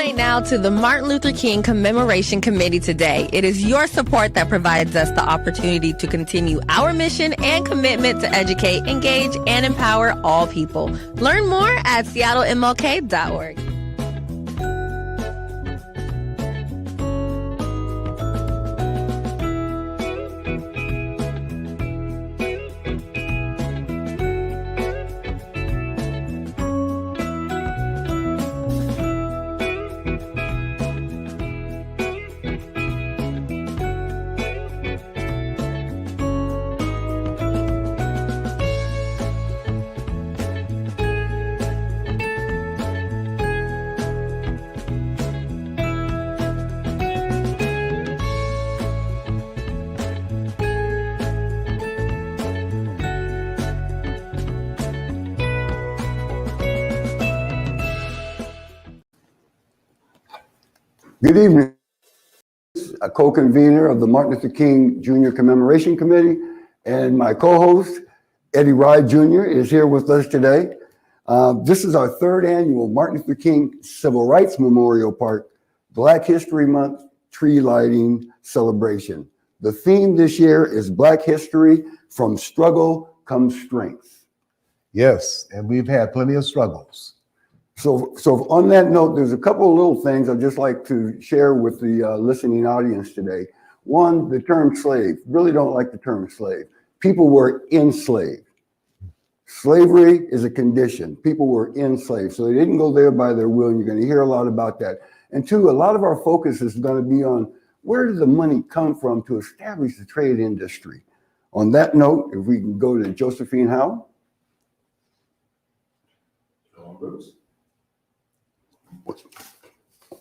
Donate now to the Martin Luther King Commemoration Committee today. It is your support that provides us the opportunity to continue our mission and commitment to educate, engage, and empower all people. Learn more at seattlemlk.org. Good evening. A co-convener of the Martin Luther King Jr. Commemoration Committee, and my co-host, Eddie Rye Jr., is here with us today. This is our third annual Martin Luther King Civil Rights Memorial Park Black History Month tree lighting celebration. The theme this year is Black History, from struggle comes strength. Yes, and we've had plenty of struggles. So on that note, there's a couple of little things I'd just like to share with the listening audience today. One, the term slave. Really don't like the term slave. People were enslaved. Slavery is a condition. People were enslaved. So they didn't go there by their will, and you're going to hear a lot about that. And two, a lot of our focus is going to be on where did the money come from to establish the trade industry. On that note, if we can go to Josephine Howe.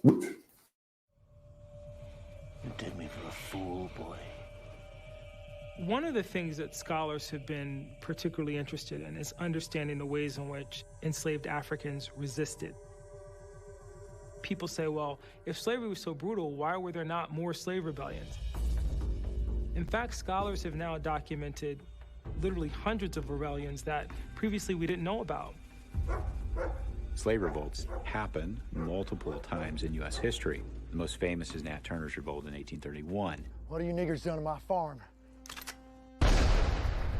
You take me for a fool, boy. One of the things that scholars have been particularly interested in is understanding the ways in which enslaved Africans resisted. People say, well, if slavery was so brutal, why were there not more slave rebellions? In fact, scholars have now documented literally hundreds of rebellions that previously we didn't know about. Slave revolts happen multiple times in U.S. history. The most famous is Nat Turner's revolt in 1831. What are you niggers doing to my farm?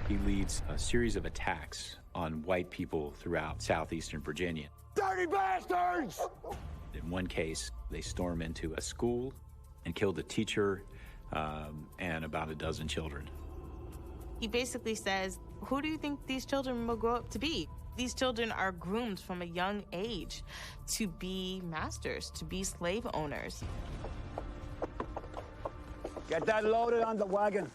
He leads a series of attacks on white people throughout southeastern Virginia. Dirty bastards! In one case, they storm into a school and kill the teacher and about a dozen children. He basically says, who do you think these children will grow up to be? These children are groomed from a young age to be masters, to be slave owners. Get that loaded on the wagon.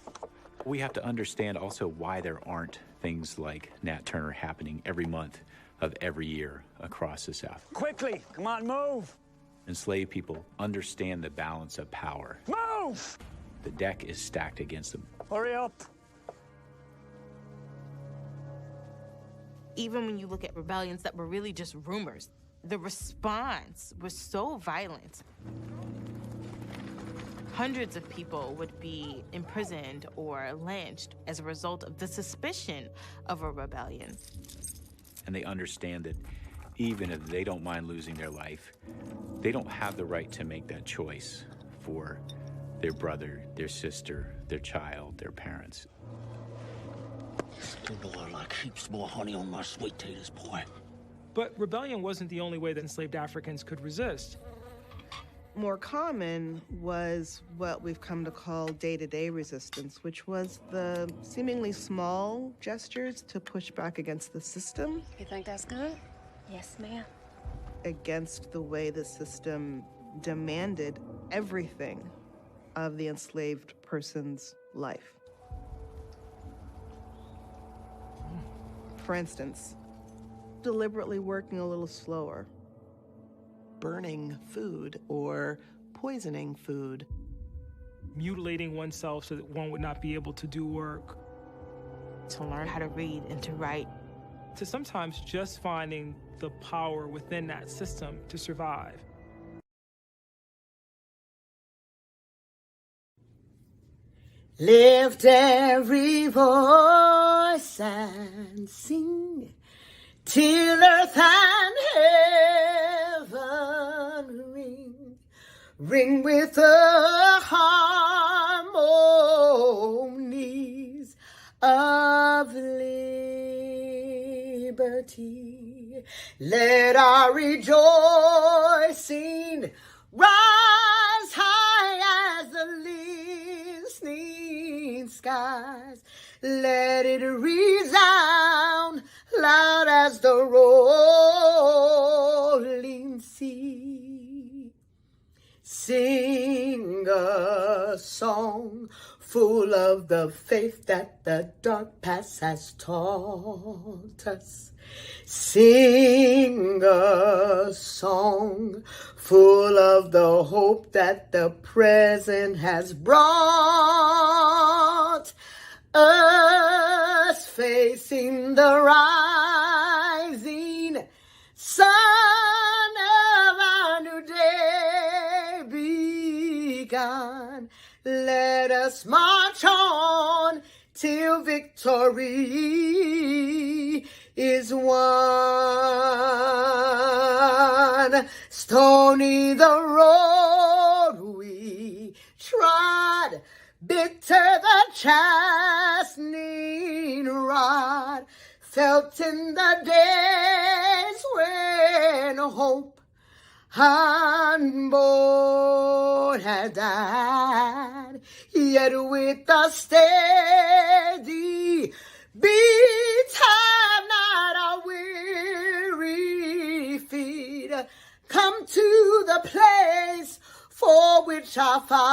We have to understand also why there aren't things like Nat Turner happening every month of every year across the South. Quickly, come on, move. Enslaved people understand the balance of power. Move! The deck is stacked against them. Hurry up. Even when you look at rebellions that were really just rumors, the response was so violent. Hundreds of people would be imprisoned or lynched as a result of the suspicion of a rebellion. And they understand that even if they don't mind losing their life, they don't have the right to make that choice for their brother, their sister, their child, their parents. The Lord like heaps more honey on my sweet taters, boy. But rebellion wasn't the only way that enslaved Africans could resist. More common was what we've come to call day-to-day resistance, which was the seemingly small gestures to push back against the system. You think that's good? Yes, ma'am. Against the way the system demanded everything of the enslaved person's life. For instance, deliberately working a little slower. Burning food or poisoning food. Mutilating oneself so that one would not be able to do work. To learn how to read and to write. To sometimes just finding the power within that system to survive. Lift every voice and sing till earth and heaven ring. ring with the harmonies of liberty. Let our rejoicing rise high as the listening skies. Let it resound loud as the rolling sea. Sing a song full of the faith that the dark past has taught us. Sing a song full of the hope that the present has brought us, facing the rising sun of our new day begun. Let us march on till victory is won. Stony the road we trod, bitter the chastening rod, felt in the days when hope unborn had died. Yet with a steady beat have not our weary feet come to the place for which our Father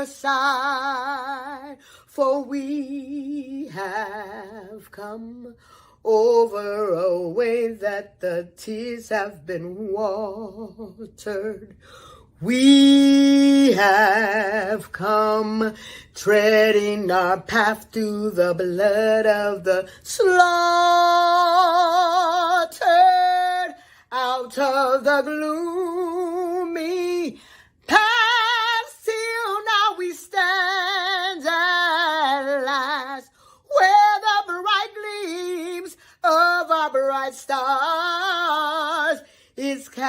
sighed. For we have come over a way that the tears have been watered. We have come treading our path through the blood of the slaughtered, out of the gloomy past till now we stand at last, where the bright gleams of our bright stars is cast.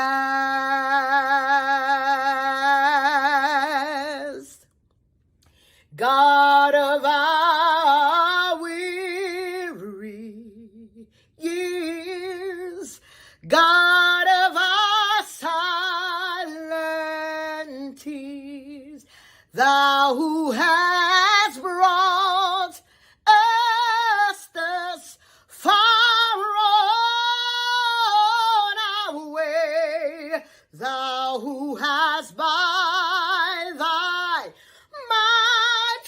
God of our weary years, God of our silent tears, thou who hast brought us thus far on our way, thou who hast by thy might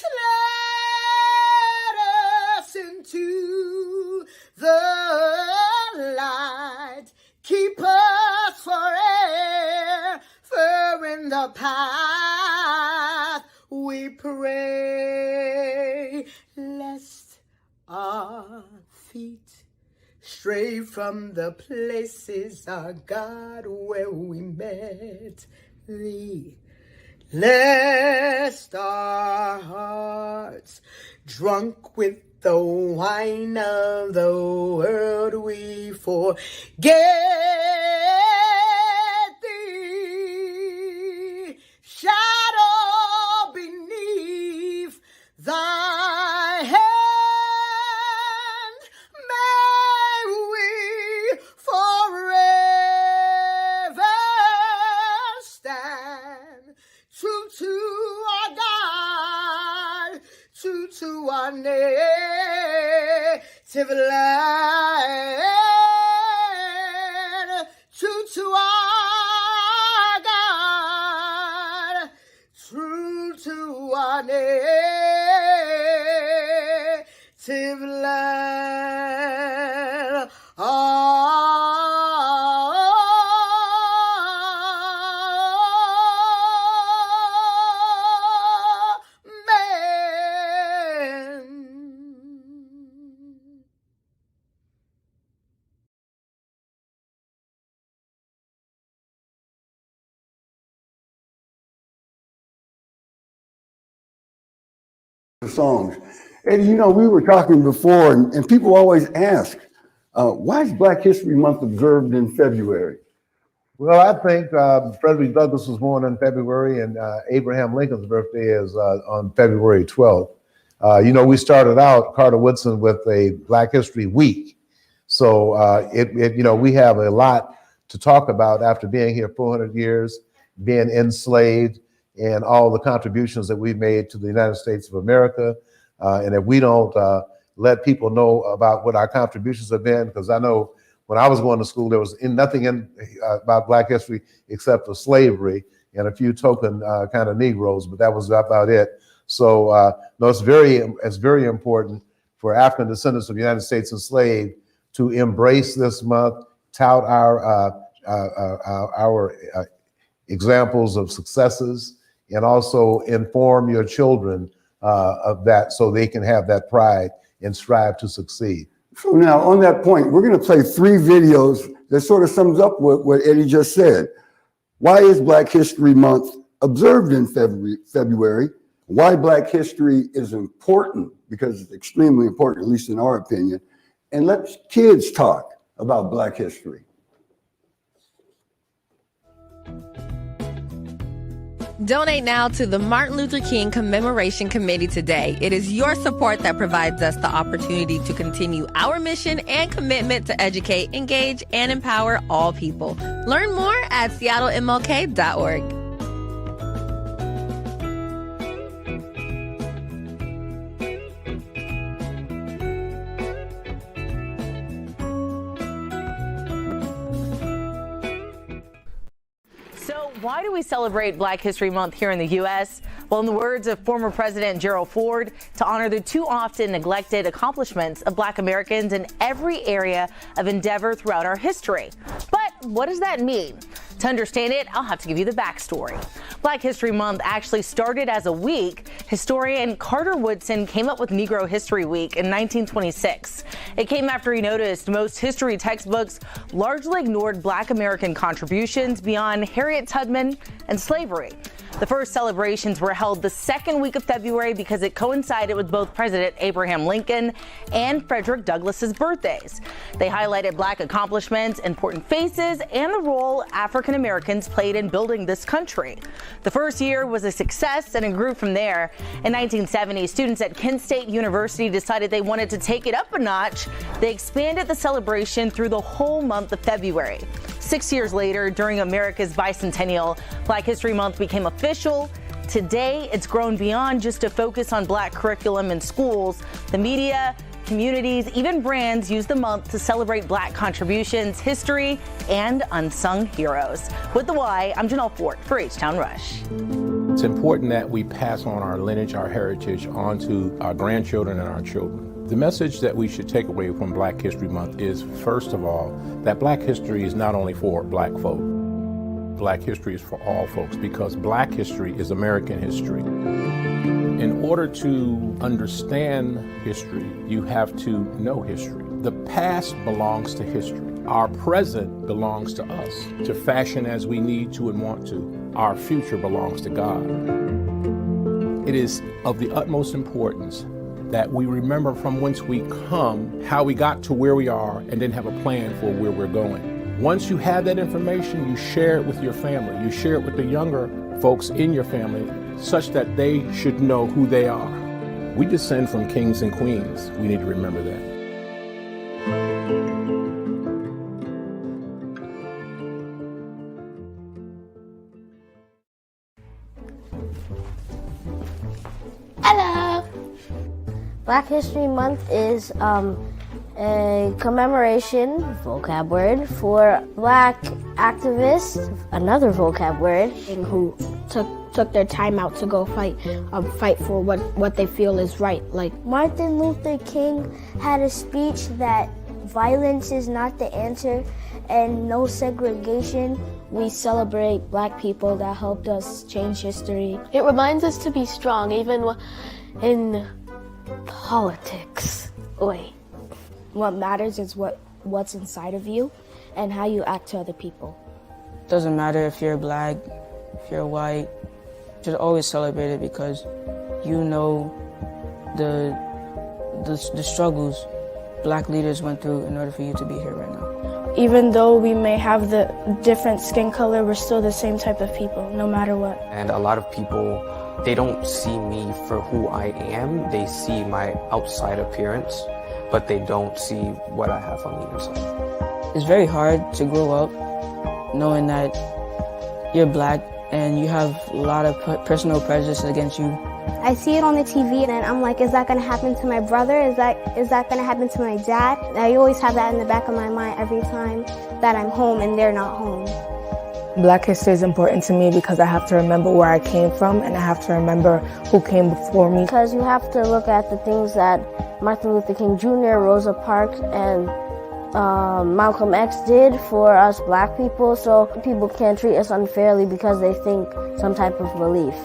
led us into the light, keep us forever in the path we pray, lest our feet stray from the places, our God, where we met thee, lest our hearts, drunk with the wine of the world, we forget thee. Shadow beneath thy hand, may we forever stand true to our God, true to our native land, true to our God, true to our native land. Songs. And you know, we were talking before, and people always ask, why is Black History Month observed in February? Well, I think Frederick Douglass was born in February, and Abraham Lincoln's birthday is on February 12th. We started out, Carter Woodson, with a Black History Week. So we have a lot to talk about after being here 400 years, being enslaved, and all the contributions that we've made to the United States of America. And if we don't let people know about what our contributions have been, because I know when I was going to school, there was nothing about Black history except for slavery and a few token kind of Negroes, but that was about it. So no, it's very important for African descendants of the United States enslaved to embrace this month, tout our examples of successes, and also inform your children of that so they can have that pride and strive to succeed. So now on that point, we're going to play 3 videos that sort of sums up what Eddie just said. Why is Black History Month observed in February? Why Black history is important, because it's extremely important, at least in our opinion. And let kids talk about Black history. Donate now to the Martin Luther King Commemoration Committee today. It is your support that provides us the opportunity to continue our mission and commitment to educate, engage, and empower all people. Learn more at seattlemlk.org. Why do we celebrate Black History Month here in the U.S.? Well, in the words of former President Gerald Ford, to honor the too often neglected accomplishments of Black Americans in every area of endeavor throughout our history. But what does that mean? To understand it, I'll have to give you the backstory. Black History Month actually started as a week. Historian Carter Woodson came up with Negro History Week in 1926. It came after he noticed most history textbooks largely ignored Black American contributions beyond Harriet Tubman and slavery. The first celebrations were held the second week of February because it coincided with both President Abraham Lincoln and Frederick Douglass's birthdays. They highlighted Black accomplishments, important faces, and the role African Americans played in building this country. The first year was a success and it grew from there. In 1970, students at Kent State University decided they wanted to take it up a notch. They expanded the celebration through the whole month of February. 6 years later, during America's bicentennial, Black History Month became official. Today, it's grown beyond just a focus on Black curriculum in schools. The media, communities, even brands use the month to celebrate Black contributions, history, and unsung heroes. With the Why, I'm Janelle Fort for H-Town Rush. It's important that we pass on our lineage, our heritage, on to our grandchildren and our children. The message that we should take away from Black History Month is, first of all, that Black history is not only for Black folk. Black history is for all folks because Black history is American history. In order to understand history, you have to know history. The past belongs to history. Our present belongs to us, to fashion as we need to and want to. Our future belongs to God. It is of the utmost importance that we remember from whence we come, how we got to where we are, and then have a plan for where we're going. Once you have that information, you share it with your family. You share it with the younger folks in your family such that they should know who they are. We descend from kings and queens. We need to remember that. Hello! Black History Month is a commemoration, vocab word, for Black activists, another vocab word, who took their time out to go fight for what they feel is right. Like Martin Luther King had a speech that violence is not the answer and no segregation. We celebrate Black people that helped us change history. It reminds us to be strong, even in politics. Wait, what matters is what's inside of you and how you act to other people. Doesn't matter if you're Black, if you're white, you should always celebrate it because you know the struggles Black leaders went through in order for you to be here right now. even though we may have the different skin color, we're still the same type of people, no matter what. And a lot of people, they don't see me for who I am. They see my outside appearance, but they don't see what I have on the inside. It's very hard to grow up knowing that you're black and you have a lot of personal prejudice against you. I see it on the TV and I'm like, is that going to happen to my brother? Is that going to happen to my dad? I always have that in the back of my mind every time that I'm home and they're not home. Black history is important to me because I have to remember where I came from and I have to remember who came before me. Because you have to look at the things that Martin Luther King Jr., Rosa Parks, and Malcolm X did for us black people, so people can't treat us unfairly because they think some type of belief.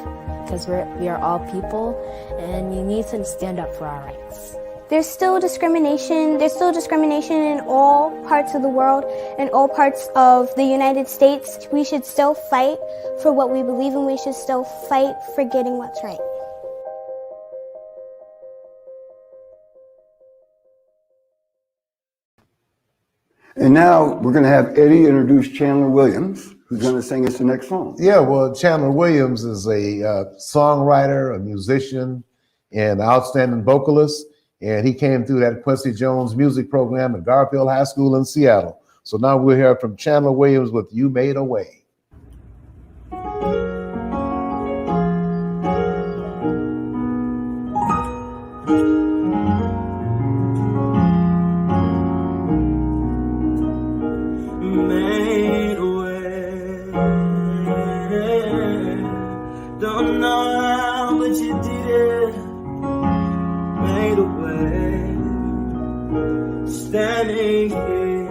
Because we are all people, and you need to stand up for our rights. There's still discrimination. There's still discrimination in all parts of the world, in all parts of the United States. We should still fight for what we believe in. We should still fight for getting what's right. And now we're going to have Eddie introduce Chandler Williams, who's going to sing us the next song. Yeah, well, Chandler Williams is a songwriter, a musician, and outstanding vocalist. And he came through that Quincy Jones music program at Garfield High School in Seattle. So now we'll hear from Chandler Williams with You Made a Way. Don't know how, but you did it. Made a way. Standing here,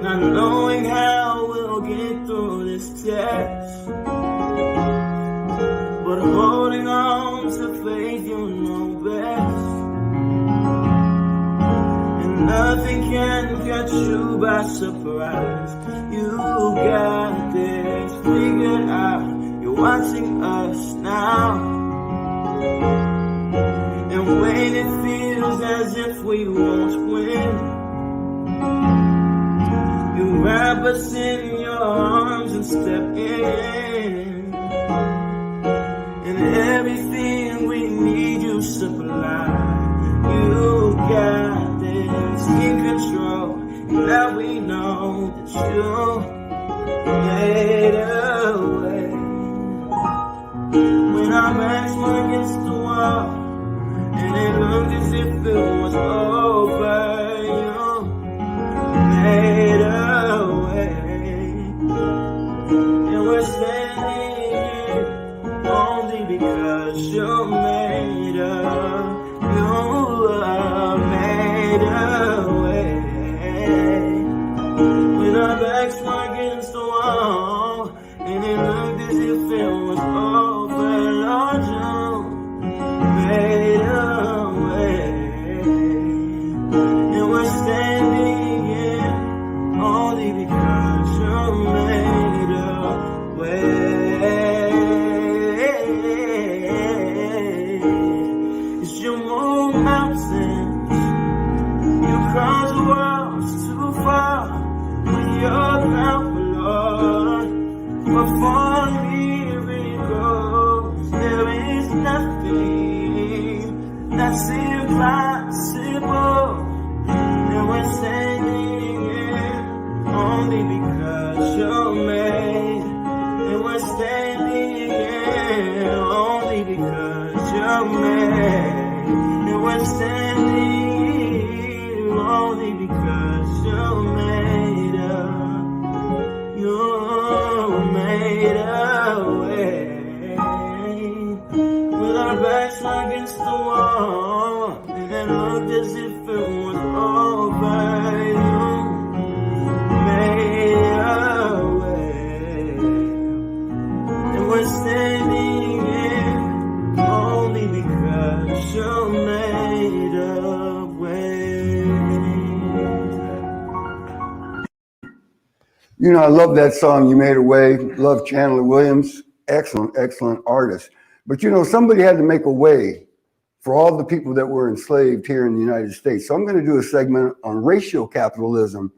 not knowing how we'll get through this test, but holding on to faith you know best. And nothing can catch you by surprise. You got this figured out. You're watching us now. And when it feels as if we won't win, you wrap us in your arms and step in. And everything we need you supply. You got this in control. And now we know that you made a way. When our backs were against the wall and it looked as if it was over, you made a way. And we're standing here only because you made a way. When our backs were against the wall and it looked as if it was over, Lord, you made a way. And we're standing here only because you made a way. As you move mountains, you cross worlds too far with your power, Lord. Perform miracles. There is nothing that's impossible. And we're standing here only because you're made. And we're standing here only because you're made. And we're standing here only because you're made up. You made a way. With our backs against the wall and it looked as if it was over, you made a way. And we're standing here only because you made a way. You know, I love that song, You Made a Way. Love Chandler Williams. Excellent, excellent artist. But you know, somebody had to make a way for all the people that were enslaved here in the United States. So I'm going to do a segment on racial capitalism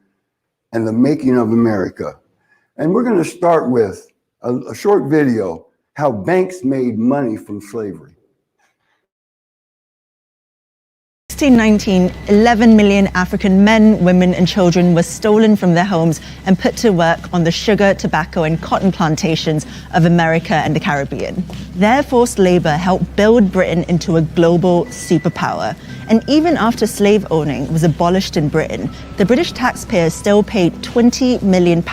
and the making of America. And we're going to start with a short video, how banks made money from slavery. 1619, 11 million African men, women, and children were stolen from their homes and put to work on the sugar, tobacco, and cotton plantations of America and the Caribbean. Their forced labor helped build Britain into a global superpower. And even after slave owning was abolished in Britain, the British taxpayers still paid £20 million.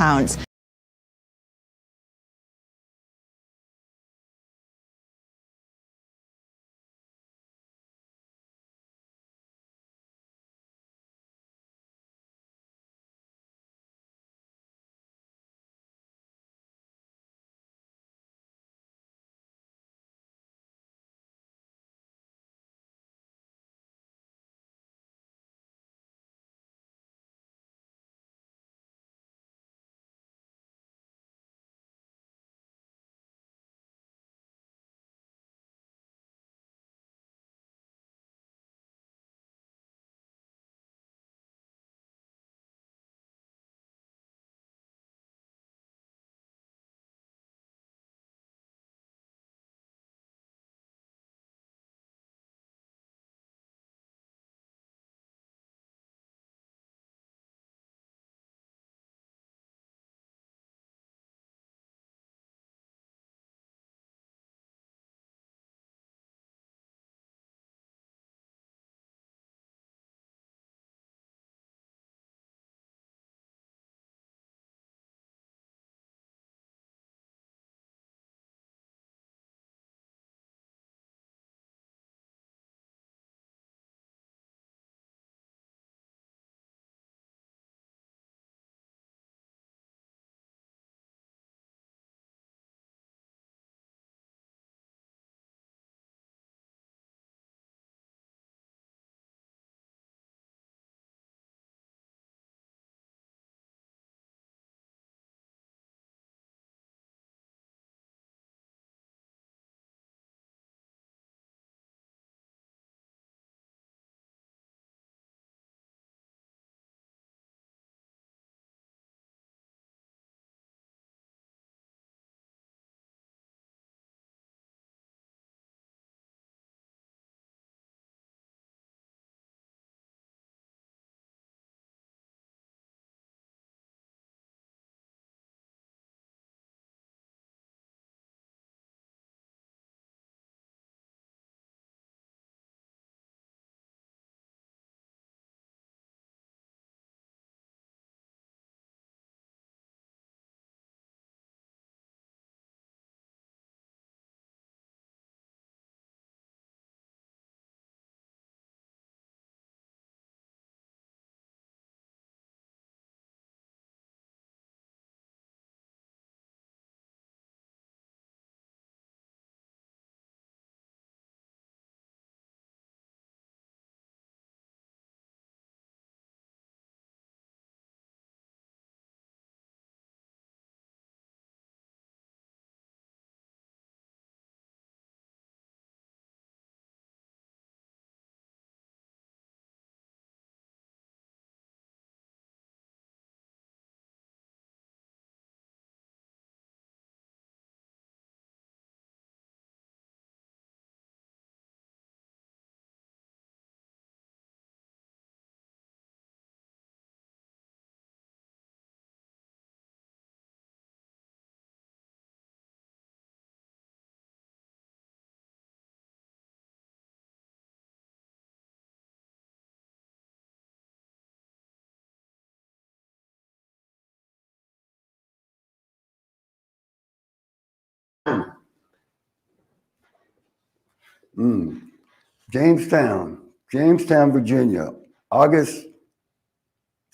Jamestown, Virginia, August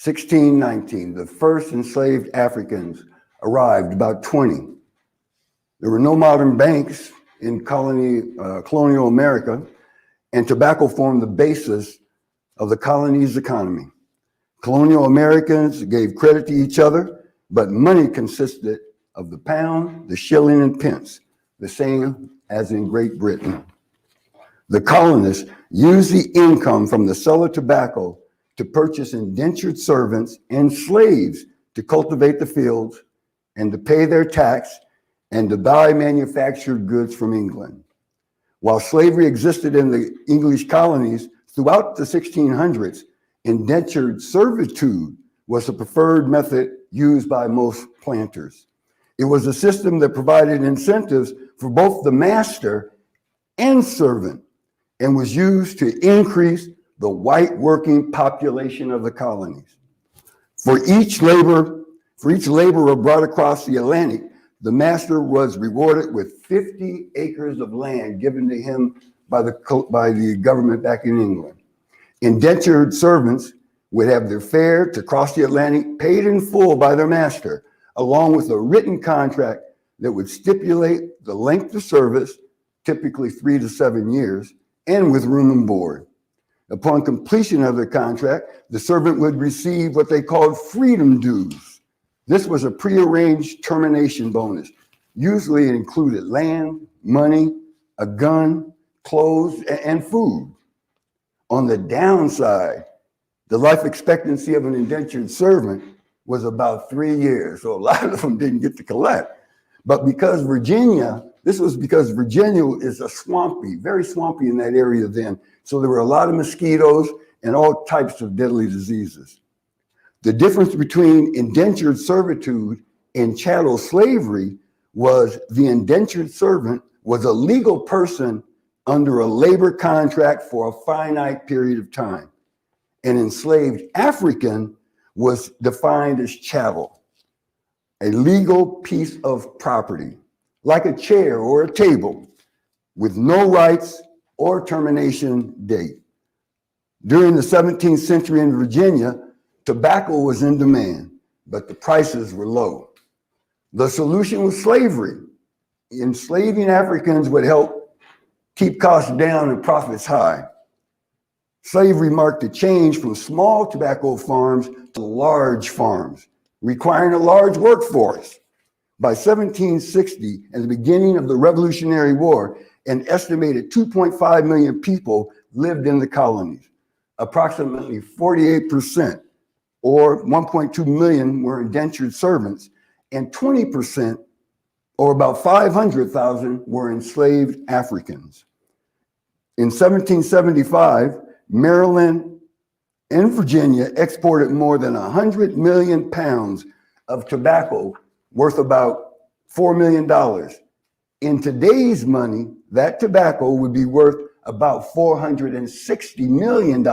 1619. The first enslaved Africans arrived, about 20. There were no modern banks in colonial America, and tobacco formed the basis of the colony's economy. Colonial Americans gave credit to each other, but money consisted of the pound, the shilling, and pence, the same as in Great Britain. The colonists used the income from the sale of tobacco to purchase indentured servants and slaves to cultivate the fields and to pay their tax and to buy manufactured goods from England. While slavery existed in the English colonies throughout the 1600s, indentured servitude was the preferred method used by most planters. It was a system that provided incentives for both the master and servant and was used to increase the white working population of the colonies. For each laborer brought across the Atlantic, the master was rewarded with 50 acres of land given to him by the government back in England. Indentured servants would have their fare to cross the Atlantic paid in full by their master, along with a written contract that would stipulate the length of service, typically 3 to 7 years, and with room and board. Upon completion of the contract, the servant would receive what they called freedom dues. This was a prearranged termination bonus. Usually it included land, money, a gun, clothes, and food. On the downside, the life expectancy of an indentured servant was about 3 years, so a lot of them didn't get to collect. But because Virginia is a swampy, very swampy in that area then, so there were a lot of mosquitoes and all types of deadly diseases. The difference between indentured servitude and chattel slavery was the indentured servant was a legal person under a labor contract for a finite period of time. An enslaved African was defined as chattel, a legal piece of property, like a chair or a table, with no rights or termination date. During the 17th century in Virginia, tobacco was in demand, but the prices were low. The solution was slavery. Enslaving Africans would help keep costs down and profits high. Slavery marked a change from small tobacco farms to large farms, requiring a large workforce. By 1760, at the beginning of the Revolutionary War, an estimated 2.5 million people lived in the colonies. Approximately 48%, or 1.2 million, were indentured servants, and 20%, or about 500,000, were enslaved Africans. In 1775, Maryland and Virginia exported more than 100 million pounds of tobacco worth about $4 million. In today's money, that tobacco would be worth about $460 million.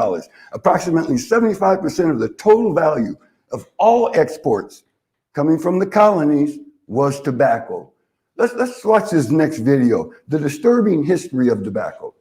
Approximately 75% of the total value of all exports coming from the colonies was tobacco. Let's watch this next video, The Disturbing History of Tobacco.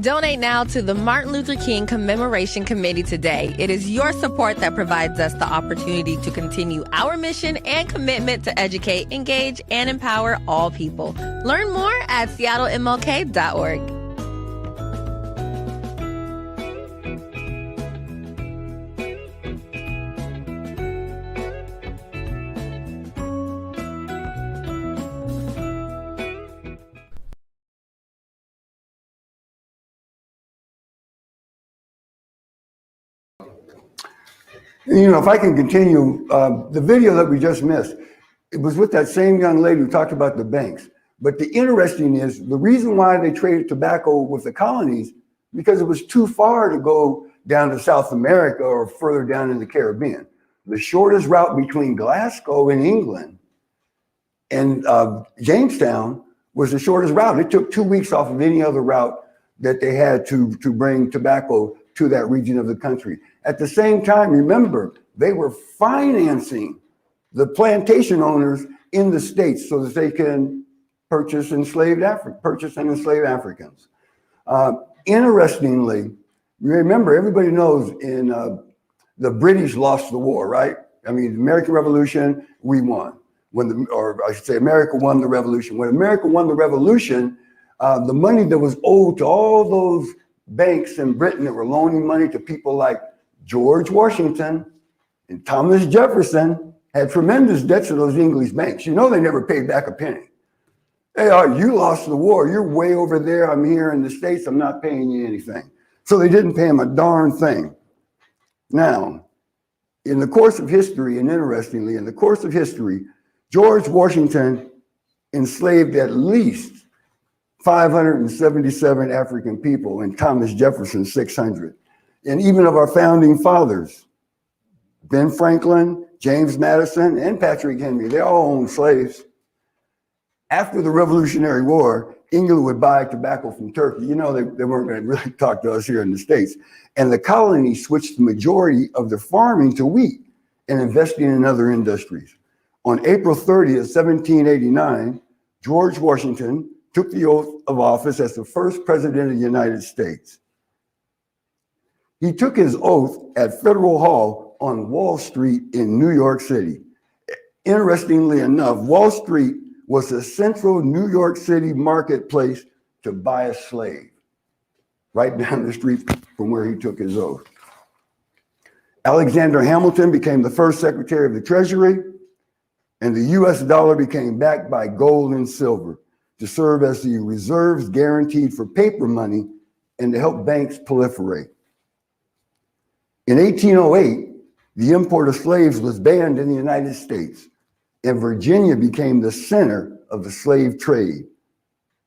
Donate now to the Martin Luther King Commemoration Committee today. It is your support that provides us the opportunity to continue our mission and commitment to educate, engage, and empower all people. Learn more at seattlemlk.org. You know, if I can continue, the video that we just missed, it was with that same young lady who talked about the banks. But the interesting is the reason why they traded tobacco with the colonies, because it was too far to go down to South America or further down in the Caribbean. The shortest route between Glasgow in England and Jamestown was the shortest route. It took 2 weeks off of any other route that they had to bring tobacco to that region of the country. At the same time, remember, they were financing the plantation owners in the States so that they can purchase and enslave Africans. Interestingly, Remember, everybody knows in the British lost the war, right? I mean, the American Revolution, we won. Or I should say, America won the revolution. When America won the revolution, the money that was owed to all those banks in Britain that were loaning money to people like George Washington and Thomas Jefferson had tremendous debts to those English banks. You know, they never paid back a penny. Hey, you lost the war. You're way over there. I'm here in the States. I'm not paying you anything. So they didn't pay him a darn thing. Now, in the course of history, and interestingly, in the course of history, George Washington enslaved at least 577 African people, and Thomas Jefferson 600. And even of our founding fathers, Ben Franklin, James Madison, and Patrick Henry, they all owned slaves. After the Revolutionary War, England would buy tobacco from Turkey. You know, they weren't going to really talk to us here in the States. And the colonies switched the majority of their farming to wheat and investing in other industries. On April 30th, 1789, George Washington took the oath of office as the first president of the United States. He took his oath at Federal Hall on Wall Street in New York City. Interestingly enough, Wall Street was the central New York City marketplace to buy a slave, right down the street from where he took his oath. Alexander Hamilton became the first Secretary of the Treasury, and the US dollar became backed by gold and silver to serve as the reserves guaranteed for paper money and to help banks proliferate. In 1808, the import of slaves was banned in the United States, and Virginia became the center of the slave trade.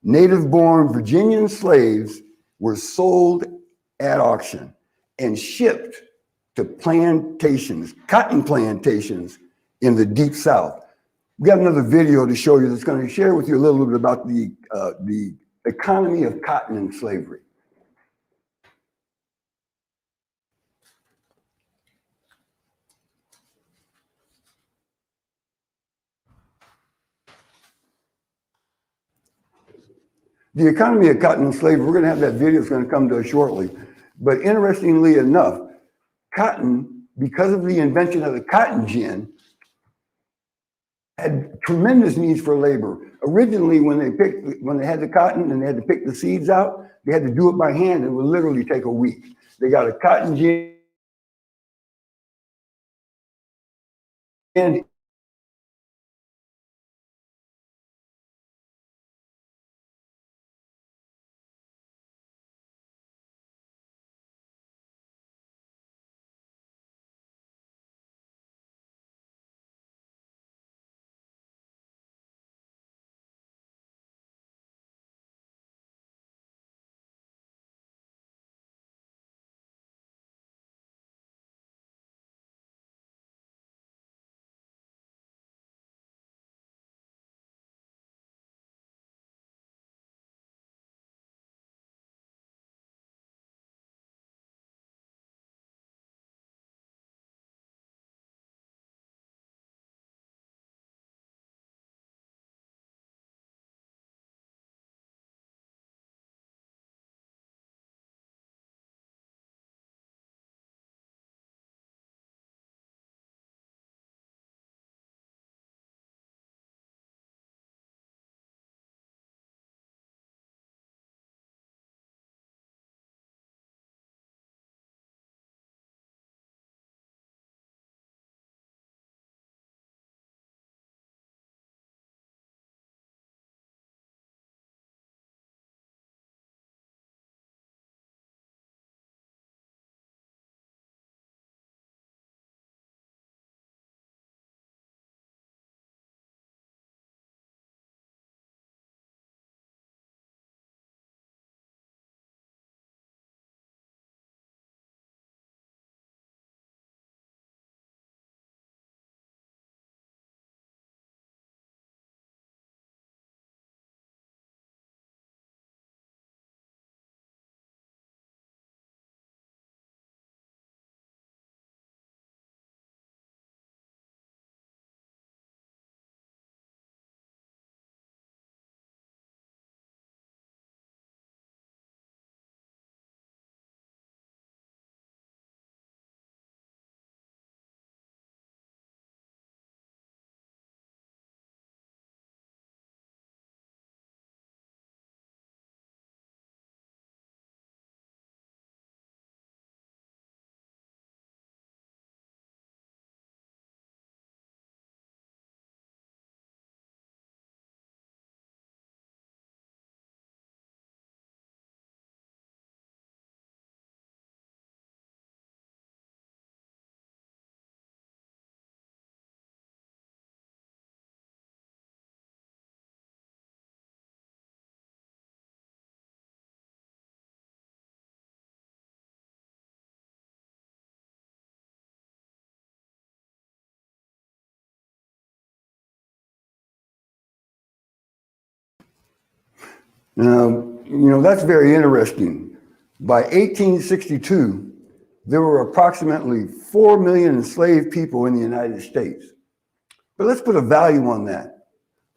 Native-born Virginian slaves were sold at auction and shipped to plantations, cotton plantations in the Deep South. We got another video to show you that's going to share with you a little bit about the economy of cotton and slavery. The economy of cotton and slavery, we're going to have that video, it's going to come to us shortly. But interestingly enough, cotton, because of the invention of the cotton gin, had tremendous needs for labor. Originally, when they had the cotton and they had to pick the seeds out, they had to do it by hand. It would literally take a week. They got a cotton gin and That's very interesting. By 1862, there were approximately 4 million enslaved people in the United States. But let's put a value on that.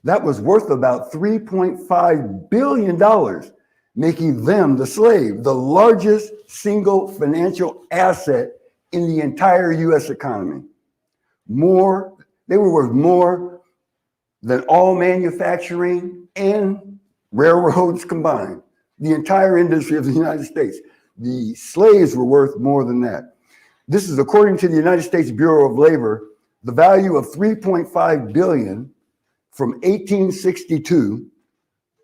That was worth about $3.5 billion, making them, the slave, the largest single financial asset in the entire US economy. They were worth more than all manufacturing and railroads combined, the entire industry of the United States. The slaves were worth more than that. This is according to the United States Bureau of Labor. The value of $3.5 billion from 1862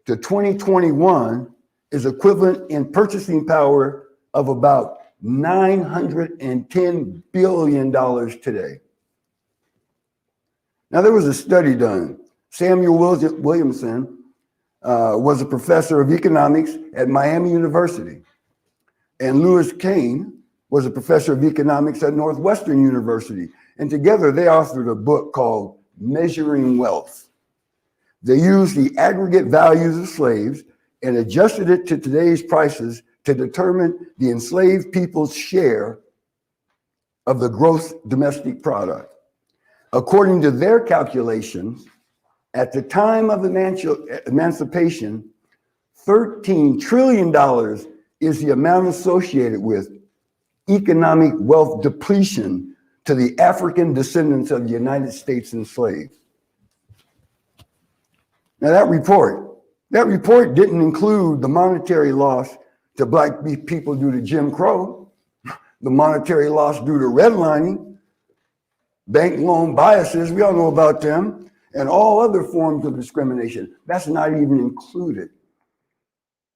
to 2021 is equivalent in purchasing power of about $910 billion today. Now, there was a study done. Samuel Williamson was a professor of economics at Miami University, and Lewis King was a professor of economics at Northwestern University. And together they authored a book called Measuring Wealth. They used the aggregate values of slaves and adjusted it to today's prices to determine the enslaved people's share of the gross domestic product. According to their calculations, at the time of emancipation, $13 trillion is the amount associated with economic wealth depletion to the African descendants of the United States enslaved. Now that report didn't include the monetary loss to Black people due to Jim Crow, the monetary loss due to redlining, bank loan biases, we all know about them, and all other forms of discrimination. That's not even included.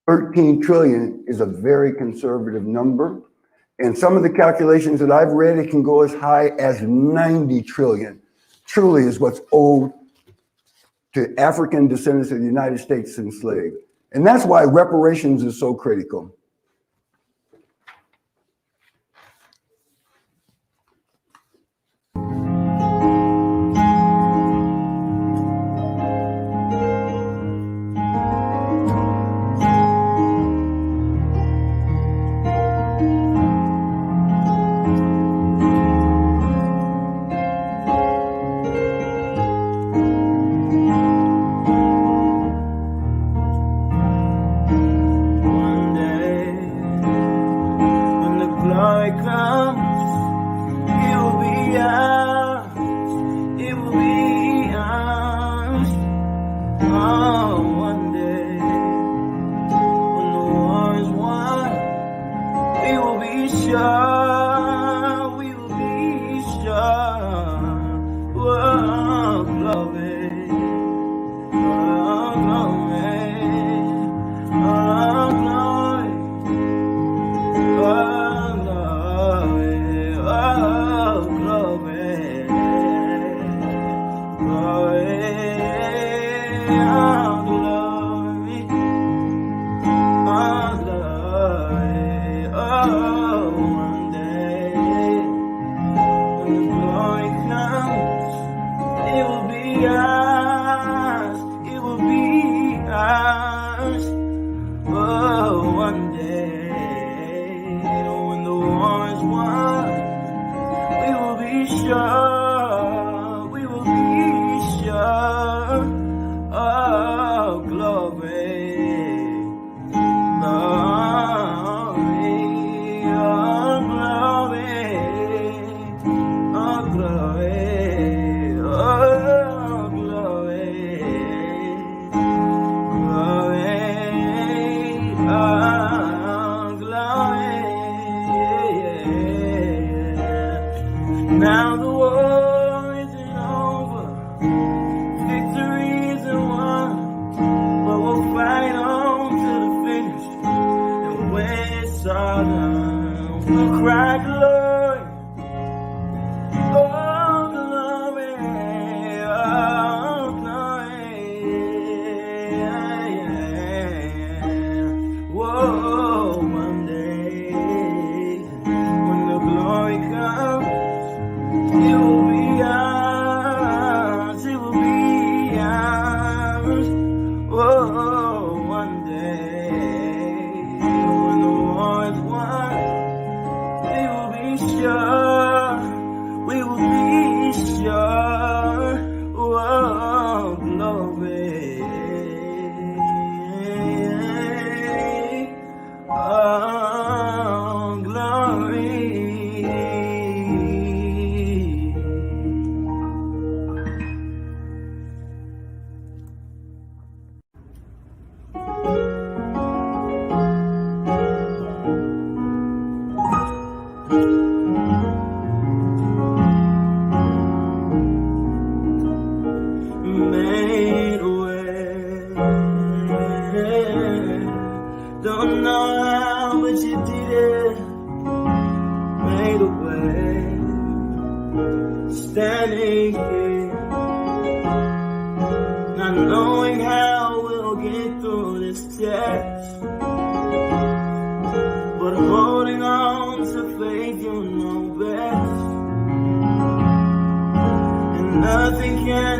13 trillion is a very conservative number. And some of the calculations that I've read, it can go as high as 90 trillion. Truly is what's owed to African descendants of the United States enslaved. And that's why reparations is so critical.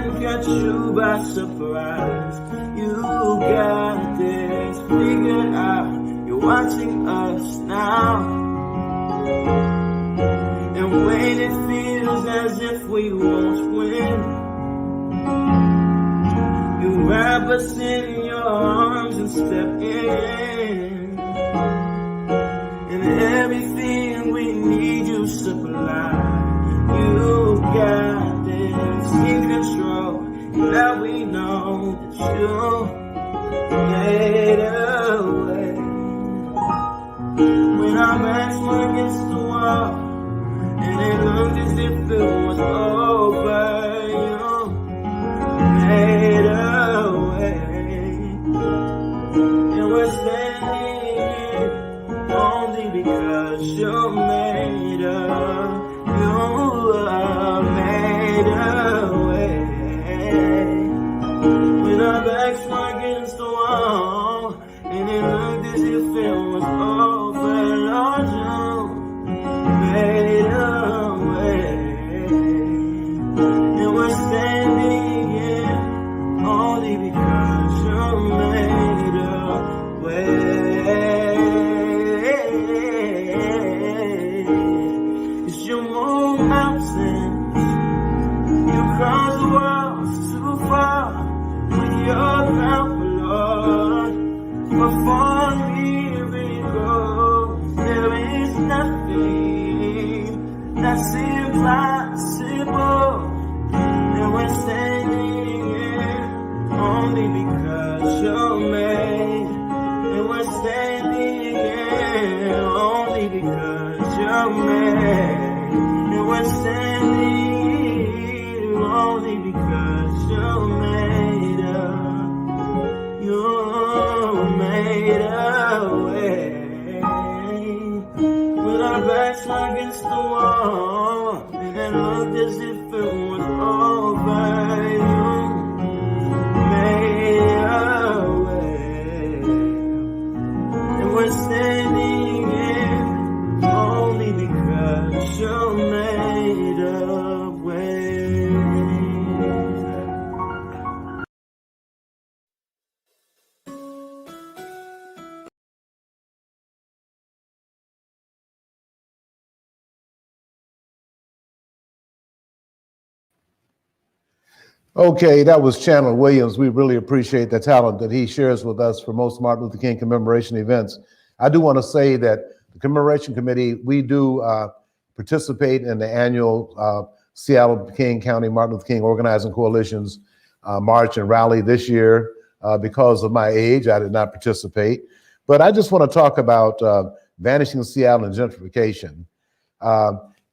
can catch you by surprise. You got this figured out. You're watching us now. And when it feels as if we won't win, you wrap us in your arms and step in. And everything we need you supply. You got this in control. Now we know that you made a way. When our backs were against the wall and it looked as if it was over, you made a way. And we're standing here only because you made a made a way. When our backs were against the wall and it looked as if it was over, Lord, you made a way. And we're standing here only because you made a way. 'Cause you move mountains, you cross the walls too far with your power, Lord. Before miracles, there is nothing that seems possible. And we're standing here only because you made. And we're standing here only because you made. And we're standing here only because you made a way. With our backs against the wall and it looked as if it was over, you made a way. And we're standing here only because you made a way. Okay, that was Chandler Williams. We really appreciate the talent that he shares with us for most Martin Luther King commemoration events. I do want to say that the Commemoration Committee, we do participate in the annual Seattle King County Martin Luther King Organizing Coalition's march and rally this year. Because of my age, I did not participate. But I just want to talk about vanishing Seattle and gentrification.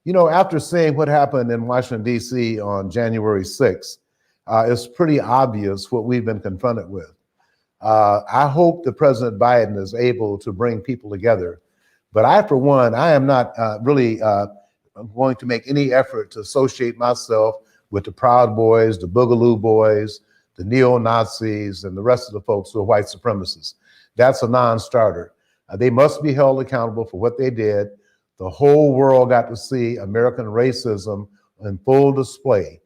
You know, after seeing what happened in Washington, D.C. on January 6th, it's pretty obvious what we've been confronted with. I hope that President Biden is able to bring people together. But I, for one, I am not really going to make any effort to associate myself with the Proud Boys, the Boogaloo Boys, the neo-Nazis, and the rest of the folks who are white supremacists. That's a non-starter. They must be held accountable for what they did. The whole world got to see American racism in full display.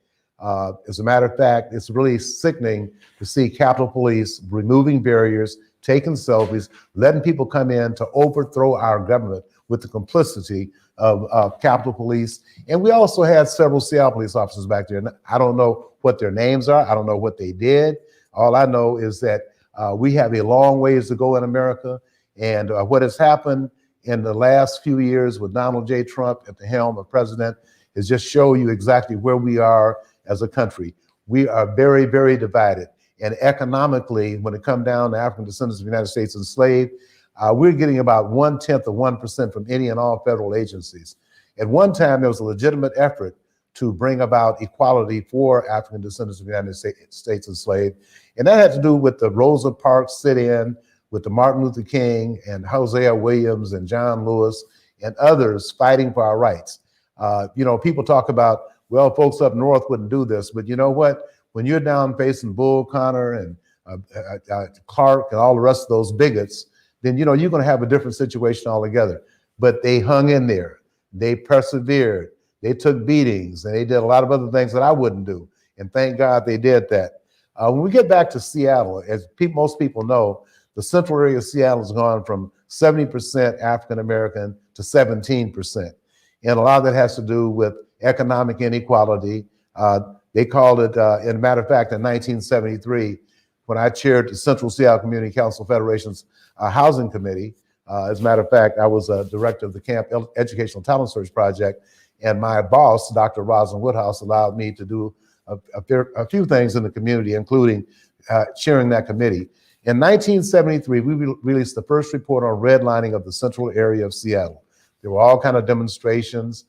As a matter of fact, it's really sickening to see Capitol Police removing barriers, taking selfies, letting people come in to overthrow our government with the complicity of Capitol Police. And we also had several Seattle police officers back there. I don't know what their names are. I don't know what they did. All I know is that we have a long ways to go in America. And what has happened in the last few years with Donald J. Trump at the helm of president is just show you exactly where we are as a country. We are very, very divided. And economically, when it comes down to African descendants of the United States enslaved, we're getting about 1/10 of 1% from any and all federal agencies. At one time, there was a legitimate effort to bring about equality for African descendants of the United States enslaved. And that had to do with the Rosa Parks sit-in, with the Martin Luther King and Hosea Williams and John Lewis and others fighting for our rights. You know, people talk about, well, folks up north wouldn't do this, but you know what? When you're down facing Bull Connor and Clark and all the rest of those bigots, then, you know, you're going to have a different situation altogether. But they hung in there. They persevered. They took beatings, and they did a lot of other things that I wouldn't do. And thank God they did that. When we get back to Seattle, as most people know, the central area of Seattle has gone from 70% African American to 17%. And a lot of that has to do with economic inequality. They called it, in matter of fact, in 1973, when I chaired the Central Seattle Community Council Federation's Housing Committee. As a matter of fact, I was a director of the Camp Educational Talent Search Project, and my boss, Dr. Rosalind Woodhouse, allowed me to do a few things in the community, including chairing that committee. In 1973, we released the first report on redlining of the central area of Seattle. There were all kinds of demonstrations.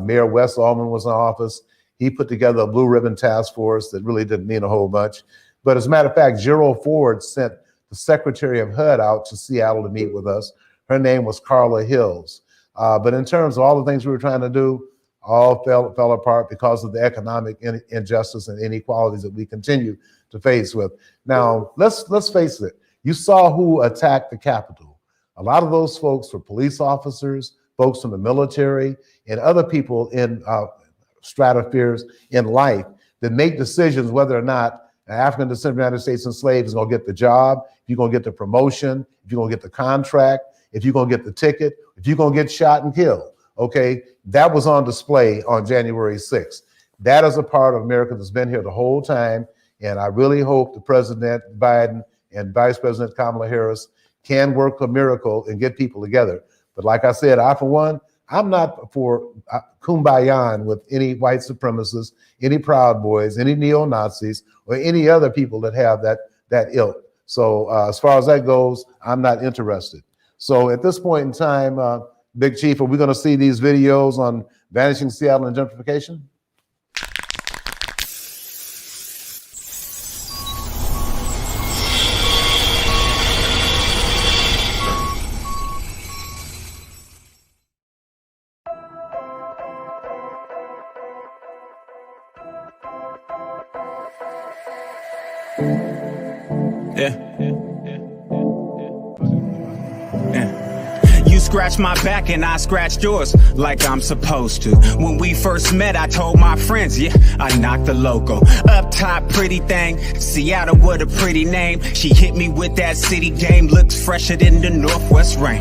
Mayor Wes Allman was in office. He put together a blue ribbon task force that really didn't mean a whole bunch. But as a matter of fact, Gerald Ford sent the secretary of HUD out to Seattle to meet with us. Her name was Carla Hills. But in terms of all the things we were trying to do, all fell apart because of the economic injustice and inequalities that we continue to face with. Now, let's face it. You saw who attacked the Capitol. A lot of those folks were police officers, folks from the military, and other people in stratospheres in life that make decisions whether or not an African descendant of the United States enslaved is going to get the job, if you're going to get the promotion, if you're going to get the contract, if you're going to get the ticket, if you're going to get shot and killed. Okay, that was on display on January 6th. That is a part of America that's been here the whole time, and I really hope the President Biden and Vice President Kamala Harris can work a miracle and get people together. But like I said, I, for one, I'm not for kumbaya with any white supremacists, any Proud Boys, any neo-Nazis, or any other people that have that ilk. So as far as that goes, I'm not interested. So at this point in time, Big Chief, are we going to see these videos on vanishing Seattle and gentrification? You scratched my back and I scratched yours like I'm supposed to. When we first met, I told my friends, yeah, I knocked the logo. Up top, pretty thing, Seattle, what a pretty name. She hit me with that city game, looks fresher than the Northwest rain.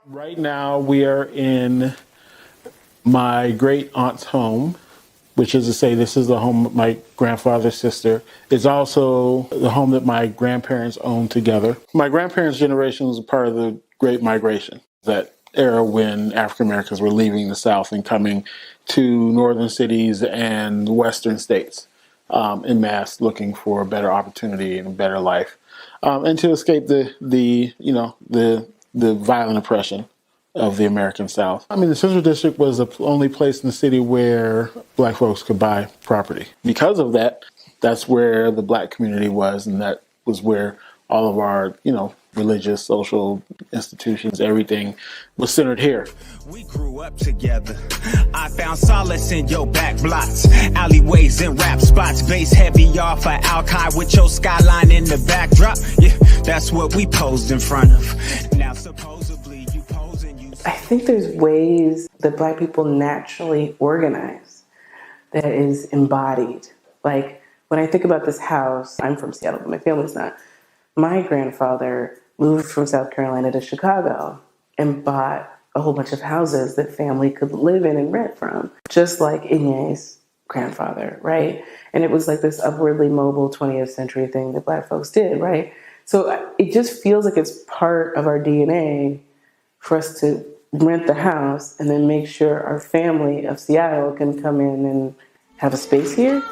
Right now, we are in my great aunt's home, which is to say this is the home of my grandfather's sister. It's also the home that my grandparents owned together. My grandparents' generation was a part of the Great Migration, that era when African Americans were leaving the South and coming to northern cities and western states en masse, looking for a better opportunity and a better life, and to escape the violent oppression of the American South. I mean, the Central District was the only place in the city where Black folks could buy property. Because of that, that's where the Black community was, and that was where all of our, religious, social institutions, everything was centered here. We grew up together. I found solace in your back blocks, alleyways and rap spots, bass heavy off of Alki with your skyline in the backdrop. Yeah, that's what we posed in front of. Now supposedly you pose and you... I think there's ways that Black people naturally organize that is embodied. Like when I think about this house, I'm from Seattle, but my family's not. My grandfather moved from South Carolina to Chicago and bought a whole bunch of houses that family could live in and rent from, just like Inye's grandfather, right? And it was like this upwardly mobile 20th century thing that Black folks did, right? So it just feels like it's part of our DNA for us to rent the house and then make sure our family of Seattle can come in and have a space here.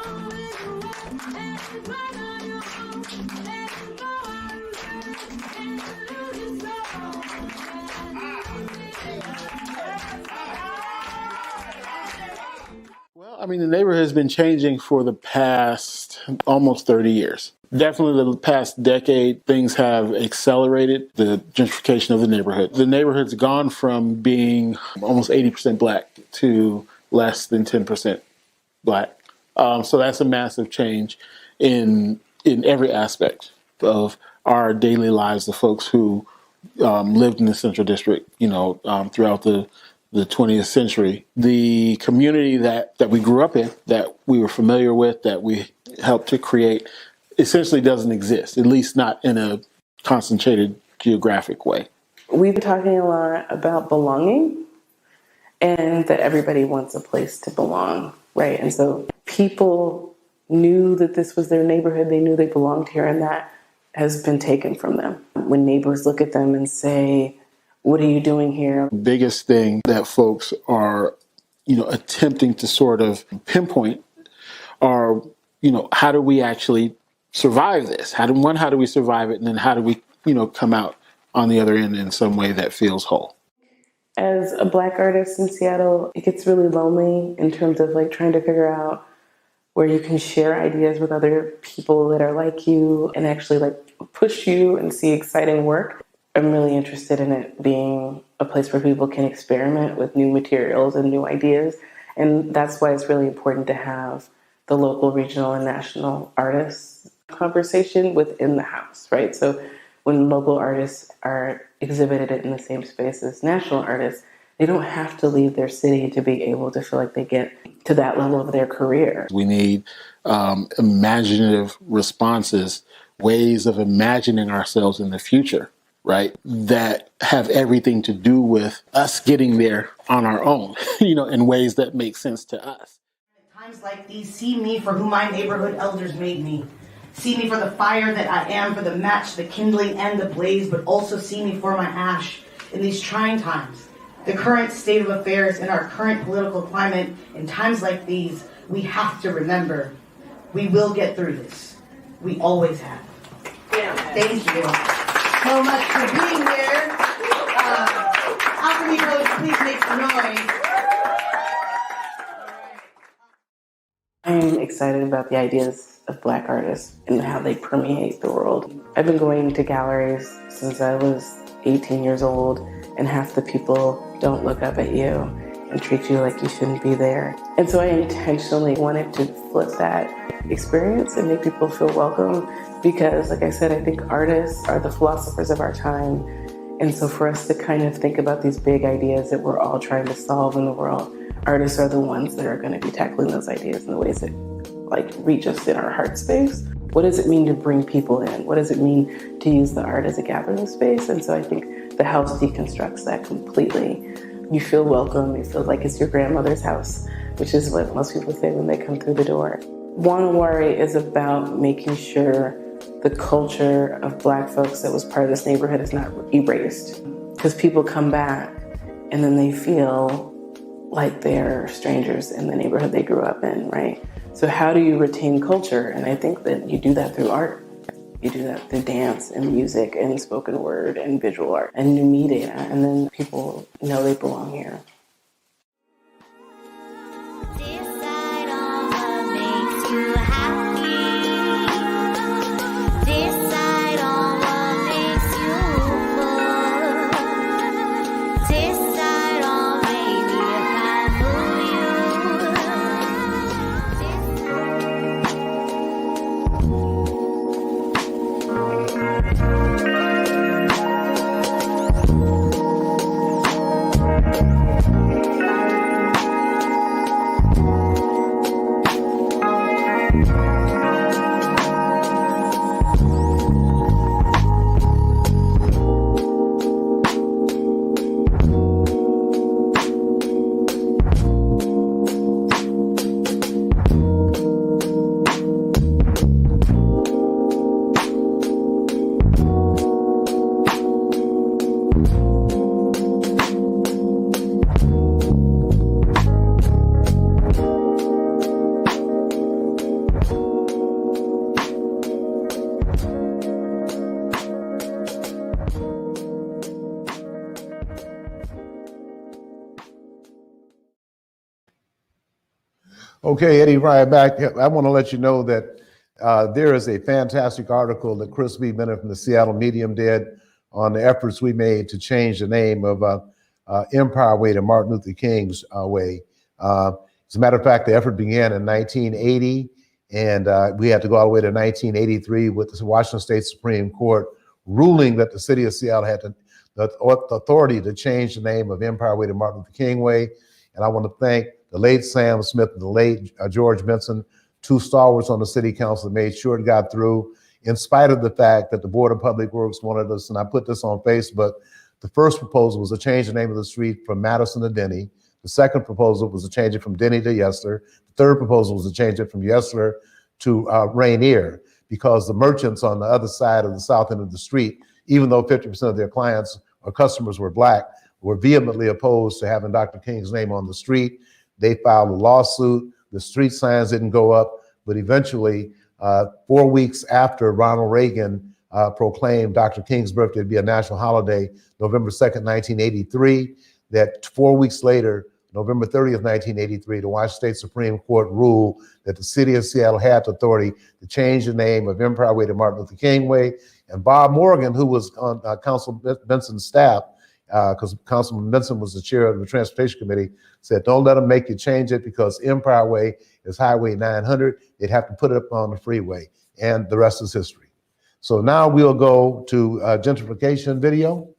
I mean, the neighborhood has been changing for the past almost 30 years. Definitely the past decade, things have accelerated the gentrification of the neighborhood. The neighborhood's gone from being almost 80% Black to less than 10% Black. So that's a massive change in every aspect of our daily lives, the folks who lived in the Central District, throughout the 20th century. The community that we grew up in, that we were familiar with, that we helped to create, essentially doesn't exist, at least not in a concentrated geographic way. We've been talking a lot about belonging and that everybody wants a place to belong, right? And so people knew that this was their neighborhood. They knew they belonged here, and that has been taken from them. When neighbors look at them and say, what are you doing here? Biggest thing that folks are, attempting to sort of pinpoint are, how do we actually survive this? How do we survive it? And then how do we, come out on the other end in some way that feels whole? As a Black artist in Seattle, it gets really lonely in terms of like trying to figure out where you can share ideas with other people that are like you and actually like push you and see exciting work. I'm really interested in it being a place where people can experiment with new materials and new ideas. And that's why it's really important to have the local, regional, and national artists conversation within the house, right? So when local artists are exhibited in the same space as national artists, they don't have to leave their city to be able to feel like they get to that level of their career. We need imaginative responses, ways of imagining ourselves in the future, right? That have everything to do with us getting there on our own, in ways that make sense to us. Times like these, see me for who my neighborhood elders made me. See me for the fire that I am, for the match, the kindling, and the blaze, but also see me for my ash in these trying times. The current state of affairs in our current political climate, in times like these, we have to remember, we will get through this. We always have. Thank you so much for being here. Alchemy Rose, please make some noise. I'm excited about the ideas of Black artists and how they permeate the world. I've been going to galleries since I was 18 years old, and half the people don't look up at you and treat you like you shouldn't be there. And so I intentionally wanted to flip that experience and make people feel welcome because, like I said, I think artists are the philosophers of our time. And so for us to kind of think about these big ideas that we're all trying to solve in the world, artists are the ones that are going to be tackling those ideas in the ways that reach us in our heart space. What does it mean to bring people in? What does it mean to use the art as a gathering space? And so I think the house deconstructs that completely. You feel welcome. You feel like it's your grandmother's house, which is what most people say when they come through the door. Wanawari is about making sure the culture of Black folks that was part of this neighborhood is not erased. Because people come back and then they feel like they're strangers in the neighborhood they grew up in, right? So how do you retain culture? And I think that you do that through art. You do that through dance and music and spoken word and visual art and new media. And then people know they belong here. Decide on what makes you happy. Decide on what makes you full. Decide on maybe if I fool you. Okay, Eddie, right back. I want to let you know that there is a fantastic article that Chris B. Bennett from the Seattle Medium did on the efforts we made to change the name of Empire Way to Martin Luther King's Way. As a matter of fact, the effort began in 1980, And we had to go all the way to 1983 with the Washington State Supreme Court ruling that the city of Seattle had the authority to change the name of Empire Way to Martin Luther King Way. And I want to thank the late Sam Smith and the late George Benson, two stalwarts on the city council that made sure it got through, in spite of the fact that the Board of Public Works wanted us, and I put this on Facebook, the first proposal was to change the name of the street from Madison to Denny. The second proposal was to change it from Denny to Yesler. The third proposal was to change it from Yesler to Rainier, because the merchants on the other side of the south end of the street, even though 50% of their clients or customers were Black, were vehemently opposed to having Dr. King's name on the street. They filed a lawsuit. The street signs didn't go up, but eventually, 4 weeks after Ronald Reagan proclaimed Dr. King's birthday to be a national holiday, November 2nd, 1983, that 4 weeks later, November 30th, 1983, the Washington State Supreme Court ruled that the city of Seattle had the authority to change the name of Empire Way to Martin Luther King Way. And Bob Morgan, who was on Councilman Benson's staff, because Councilman Benson was the chair of the Transportation Committee, said, don't let them make you change it, because Empire Way is Highway 900. They'd have to put it up on the freeway, and the rest is history. So now we'll go to gentrification video.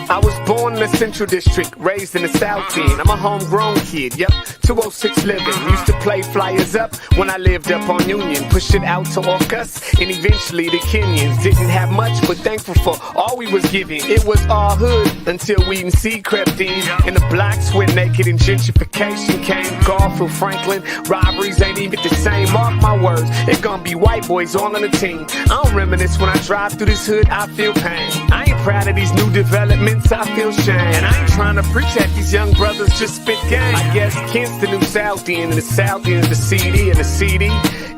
I was born in the Central District, raised in the South End. I'm a homegrown kid, yep, 206 living. Used to play flyers up when I lived up on Union. Pushed it out to Orcus and eventually the Kenyans. Didn't have much, but thankful for all we was given. It was all hood until Weed and Seed crept in. And the blocks went naked and gentrification came. Garfield, Franklin, robberies ain't even the same. Mark my words, it gonna be white boys all on the team. I don't reminisce when I drive through this hood, I feel pain. I ain't proud of these new developments, I feel shame. And I ain't trying to preach at these young brothers, just spit game. I guess Kent's the new South End, and the South End's the CD, and the CD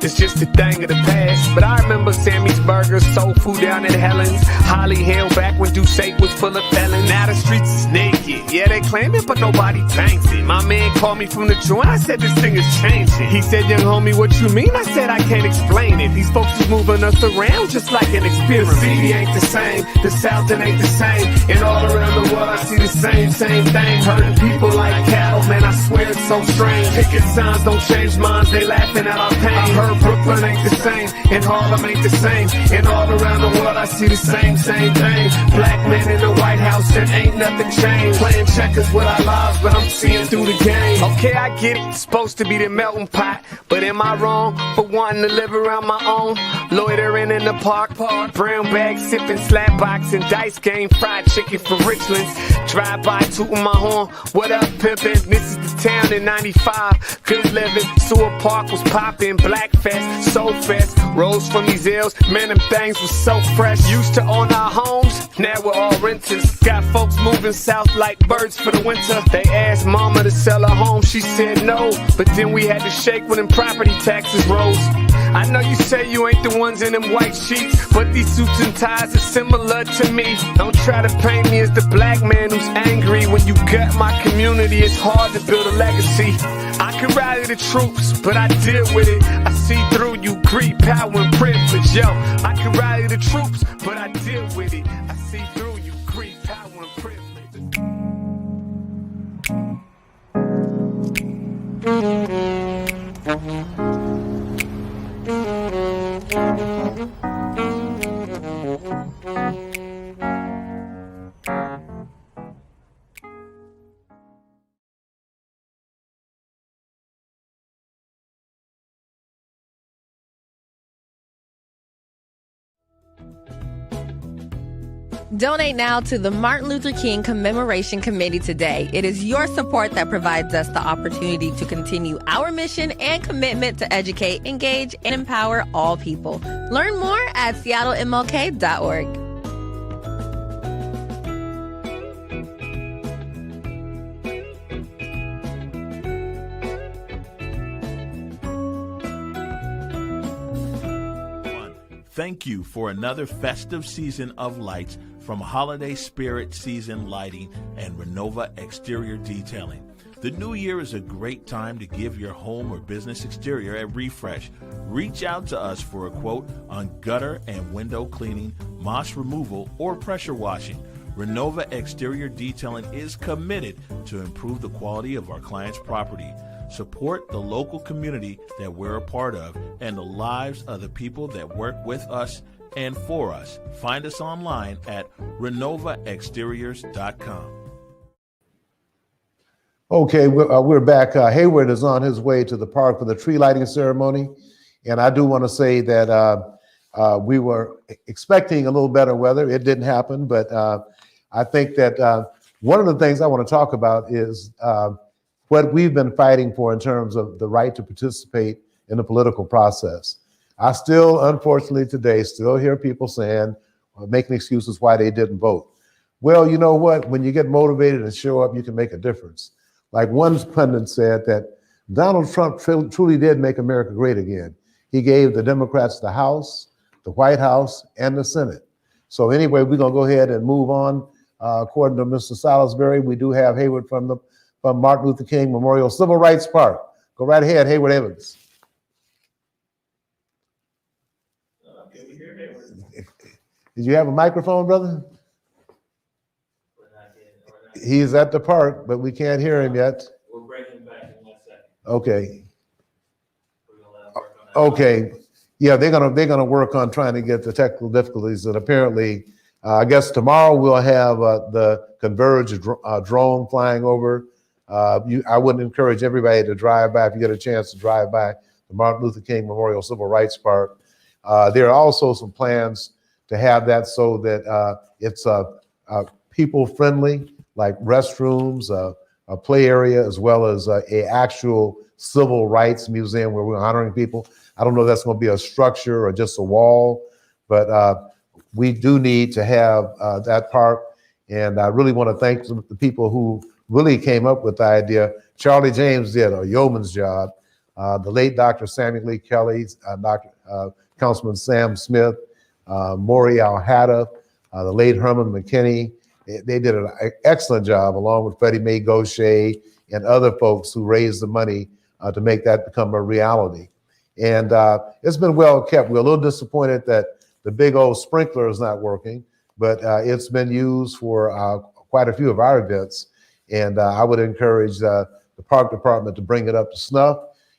is just a thing of the past. But I remember Sammy's Burgers, soul food down at Helen's, Holly Hill back when Ducey was full of felons. Now the streets is naked, yeah they claim it, but nobody banks it. My man called me from the joint, I said this thing is changing. He said, young homie, what you mean? I said I can't explain it. These folks is moving us around just like an experiment. The city ain't the same, the South End ain't the same, and all around the world I see the same thing. Hurting people like cattle, man, I swear it's so strange. Picket signs don't change minds, they laughing at our pain. I heard Brooklyn ain't the same, and Harlem ain't the same, and all around the world I see the same thing. Black men in the White House, and ain't nothing changed. Playing checkers with our lives, but I'm seeing through the game. Okay, I get it, it's supposed to be the melting pot, but am I wrong for wanting to live around my own? Loitering in the park, brown bag sipping, slap boxing, dice game, fried chicken for Richlands. Drive by tooting my horn, what up pimpin'? This is the town in 95, good living. Sewer Park was poppin', Black Fest, Soul Fest, rose from these L's, man them things was so fresh. Used to own our homes, now we're all renters. Got folks moving south like birds for the winter. They asked mama to sell her home, she said no, but then we had to shake when them property taxes rose. I know you say you ain't the ones in them white sheets, but these suits and ties are similar to me. Don't try to paint me as the black man who's angry. When you gut my community, it's hard to build a legacy. I can rally the troops, but I deal with it. I see through you, greed, power, and privilege. Yo, I can rally the troops, but I deal with it. I see through you, greed, power, and privilege. Donate now to the Martin Luther King Commemoration Committee today. It is your support that provides us the opportunity to continue our mission and commitment to educate, engage, and empower all people. Learn more at seattlemlk.org. Thank you for another festive season of lights from Holiday Spirit Season Lighting and Renova Exterior Detailing. The new year is a great time to give your home or business exterior a refresh. Reach out to us for a quote on gutter and window cleaning, moss removal, or pressure washing. Renova Exterior Detailing is committed to improve the quality of our clients' property. Support the local community that we're a part of and the lives of the people that work with us and for us. Find us online at renovaexteriors.com. Okay, we're back. Hayward is on his way to the park for the tree lighting ceremony. And I do want to say that we were expecting a little better weather. It didn't happen, but I think that one of the things I want to talk about is what we've been fighting for in terms of the right to participate in the political process. I still, unfortunately today, still hear people saying, making excuses why they didn't vote. Well, you know what? When you get motivated and show up, you can make a difference. Like one pundit said that Donald Trump truly did make America great again. He gave the Democrats the House, the White House, and the Senate. So anyway, we're gonna go ahead and move on. According to Mr. Salisbury, we do have Hayward from Martin Luther King Memorial Civil Rights Park. Go right ahead, Hayward Evans. Did you have a microphone, brother? He's at the park, but we can't hear him yet. We'll bring him back in 1 second. Okay. Okay. Yeah, they're gonna work on trying to get the technical difficulties, and apparently, I guess tomorrow we'll have the Converge drone flying over. I wouldn't encourage everybody to drive by. If you get a chance to drive by the Martin Luther King Memorial Civil Rights Park, there are also some plans to have that so that it's people-friendly, like restrooms, a play area, as well as a actual civil rights museum where we're honoring people. I don't know if that's going to be a structure or just a wall, but we do need to have that park. And I really want to thank the people who really came up with the idea. Charlie James did a yeoman's job. The late Dr. Samuel Lee Kelly, Councilman Sam Smith, Maury Al-Hatta, the late Herman McKinney. They did an excellent job, along with Freddie Mae Gaucher and other folks who raised the money to make that become a reality. And it's been well kept. We're a little disappointed that the big old sprinkler is not working, but it's been used for quite a few of our events. And I would encourage the park department to bring it up to snuff.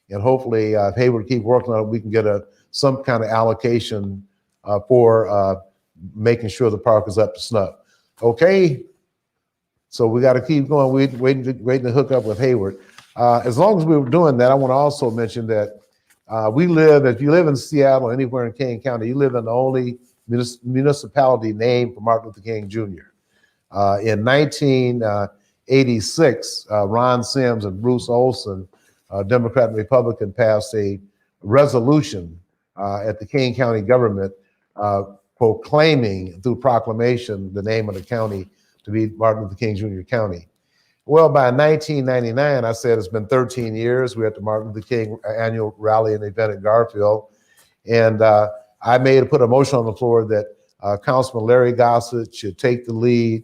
And hopefully, if Hayward keep working on it, we can get some kind of allocation for making sure the park is up to snuff. Okay, so we got to keep going. Waiting to hook up with Hayward. As long as we were doing that, I want to also mention that if you live in Seattle, anywhere in Kane County, you live in the only municipality named for Martin Luther King Jr. In 1986, Ron Sims and Bruce Olson, Democrat and Republican, passed a resolution at the Kane County government proclaiming through proclamation the name of the county to be Martin Luther King Jr. County. Well, by 1999, I said it's been 13 years. We're at the Martin Luther King annual rally and event in Garfield. And I put a motion on the floor that Councilman Larry Gossett should take the lead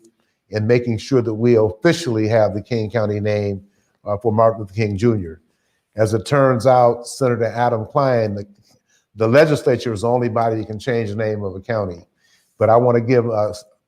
in making sure that we officially have the King County name for Martin Luther King Jr. As it turns out, Senator Adam Klein, the legislature is the only body that can change the name of a county. But I want to give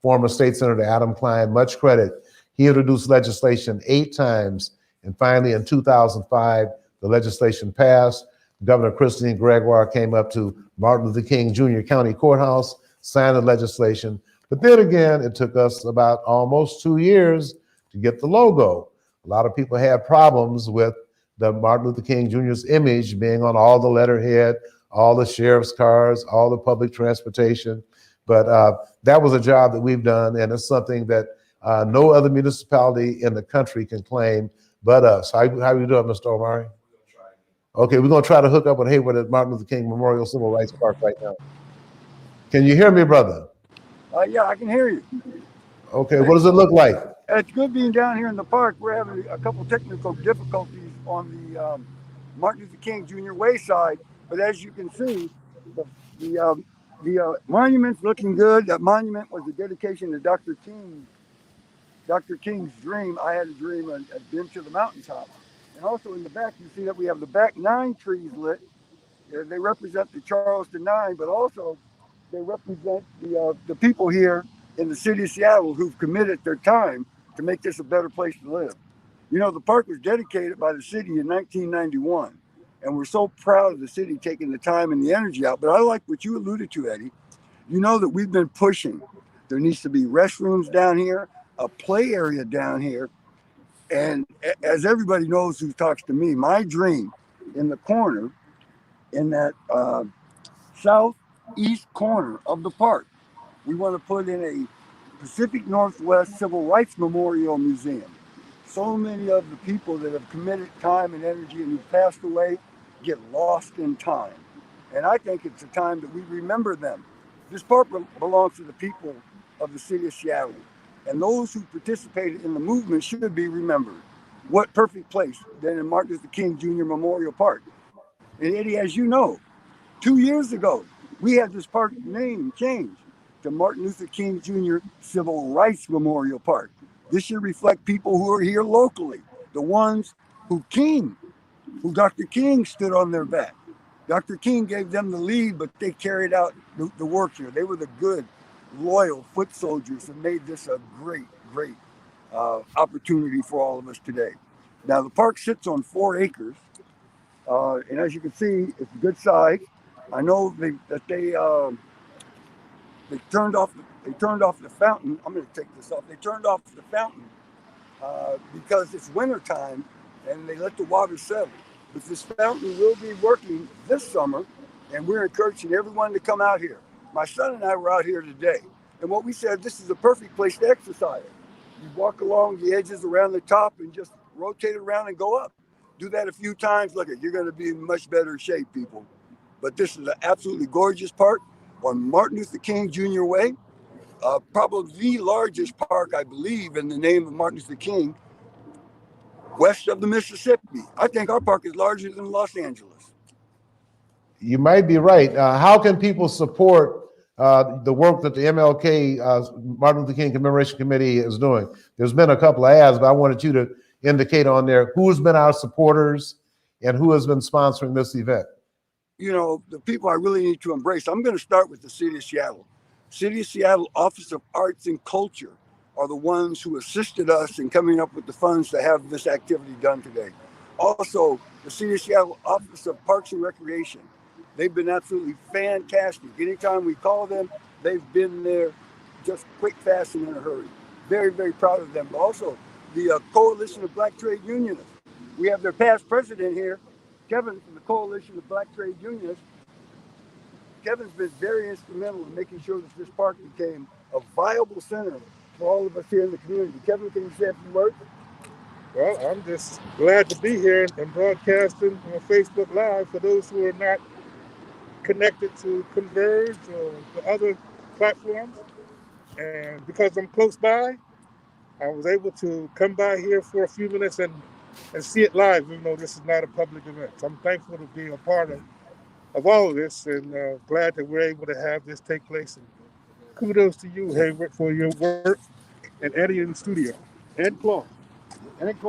former State Senator Adam Klein much credit. He introduced legislation 8 times, and finally in 2005, the legislation passed. Governor Christine Gregoire came up to Martin Luther King Jr. County Courthouse, signed the legislation. But then again, it took us about almost 2 years to get the logo. A lot of people had problems with the Martin Luther King Jr.'s image being on all the letterhead, all the sheriff's cars, all the public transportation. But that was a job that we've done, and it's something that no other municipality in the country can claim but us. How you doing, Mr. Omari? Okay, we're going to try to hook up with Hayward at Martin Luther King Memorial Civil Rights Park right now. Can you hear me, brother? Yeah, I can hear you. Okay, what does it look like? It's good being down here in the park. We're having a couple technical difficulties on the Martin Luther King Jr. Way side, but as you can see, the monument's looking good. That monument was a dedication to Dr. King's dream. I had a dream and I've been to the mountaintop. And also in the back, you see that we have the back 9 trees lit. They represent the Charleston 9, but also they represent the people here in the city of Seattle who've committed their time to make this a better place to live. You know, the park was dedicated by the city in 1991, and we're so proud of the city taking the time and the energy out. But I like what you alluded to, Eddie. You know that we've been pushing. There needs to be restrooms down here, a play area down here. And as everybody knows who talks to me, my dream in the corner, in that southeast corner of the park, we want to put in a Pacific Northwest Civil Rights Memorial Museum. So many of the people that have committed time and energy and who've passed away get lost in time. And I think it's a time that we remember them. This park belongs to the people of the city of Seattle. And those who participated in the movement should be remembered. What perfect place than in Martin Luther King Jr. Memorial Park. And Eddie, as you know, 2 years ago, we had this park name changed to Martin Luther King Jr. Civil Rights Memorial Park. This should reflect people who are here locally, the ones who Dr. King stood on their back. Dr. King gave them the lead, but they carried out the work here. They were the good, loyal foot soldiers and made this a great, great opportunity for all of us today. Now, the park sits on 4 acres, and as you can see, it's a good size. I know that they turned off the fountain. I'm going to take this off. They turned off the fountain because it's winter time, and they let the water settle. But this fountain will be working this summer, and we're encouraging everyone to come out here. My son and I were out here today, and what we said, this is a perfect place to exercise. You walk along the edges around the top and just rotate around and go up. Do that a few times. Look, you're going to be in much better shape, people. But this is an absolutely gorgeous park on Martin Luther King Jr. Way, probably the largest park, I believe, in the name of Martin Luther King, west of the Mississippi. I think our park is larger than Los Angeles. You might be right. How can people support the work that the MLK, Martin Luther King Commemoration Committee is doing? There's been a couple of ads, but I wanted you to indicate on there who's been our supporters and who has been sponsoring this event. You know, the people I really need to embrace. I'm going to start with the City of Seattle. City of Seattle Office of Arts and Culture are the ones who assisted us in coming up with the funds to have this activity done today. Also, the City of Seattle Office of Parks and Recreation. They've been absolutely fantastic. Anytime we call them, they've been there just quick, fast, and in a hurry. Very, very proud of them. But also, the Coalition of Black Trade Unionists. We have their past president here, Kevin, from the Coalition of Black Trade Unionists. Kevin's been very instrumental in making sure that this park became a viable center for all of us here in the community. Kevin, can you say a few words? Well, I'm just glad to be here and broadcasting on Facebook Live for those who are not connected to Converge or the other platforms. And because I'm close by, I was able to come by here for a few minutes and see it live, even though this is not a public event. So I'm thankful to be a part of all of this and glad that we're able to have this take place. And kudos to you, Hayward, for your work, and Eddie in the studio, and Claude.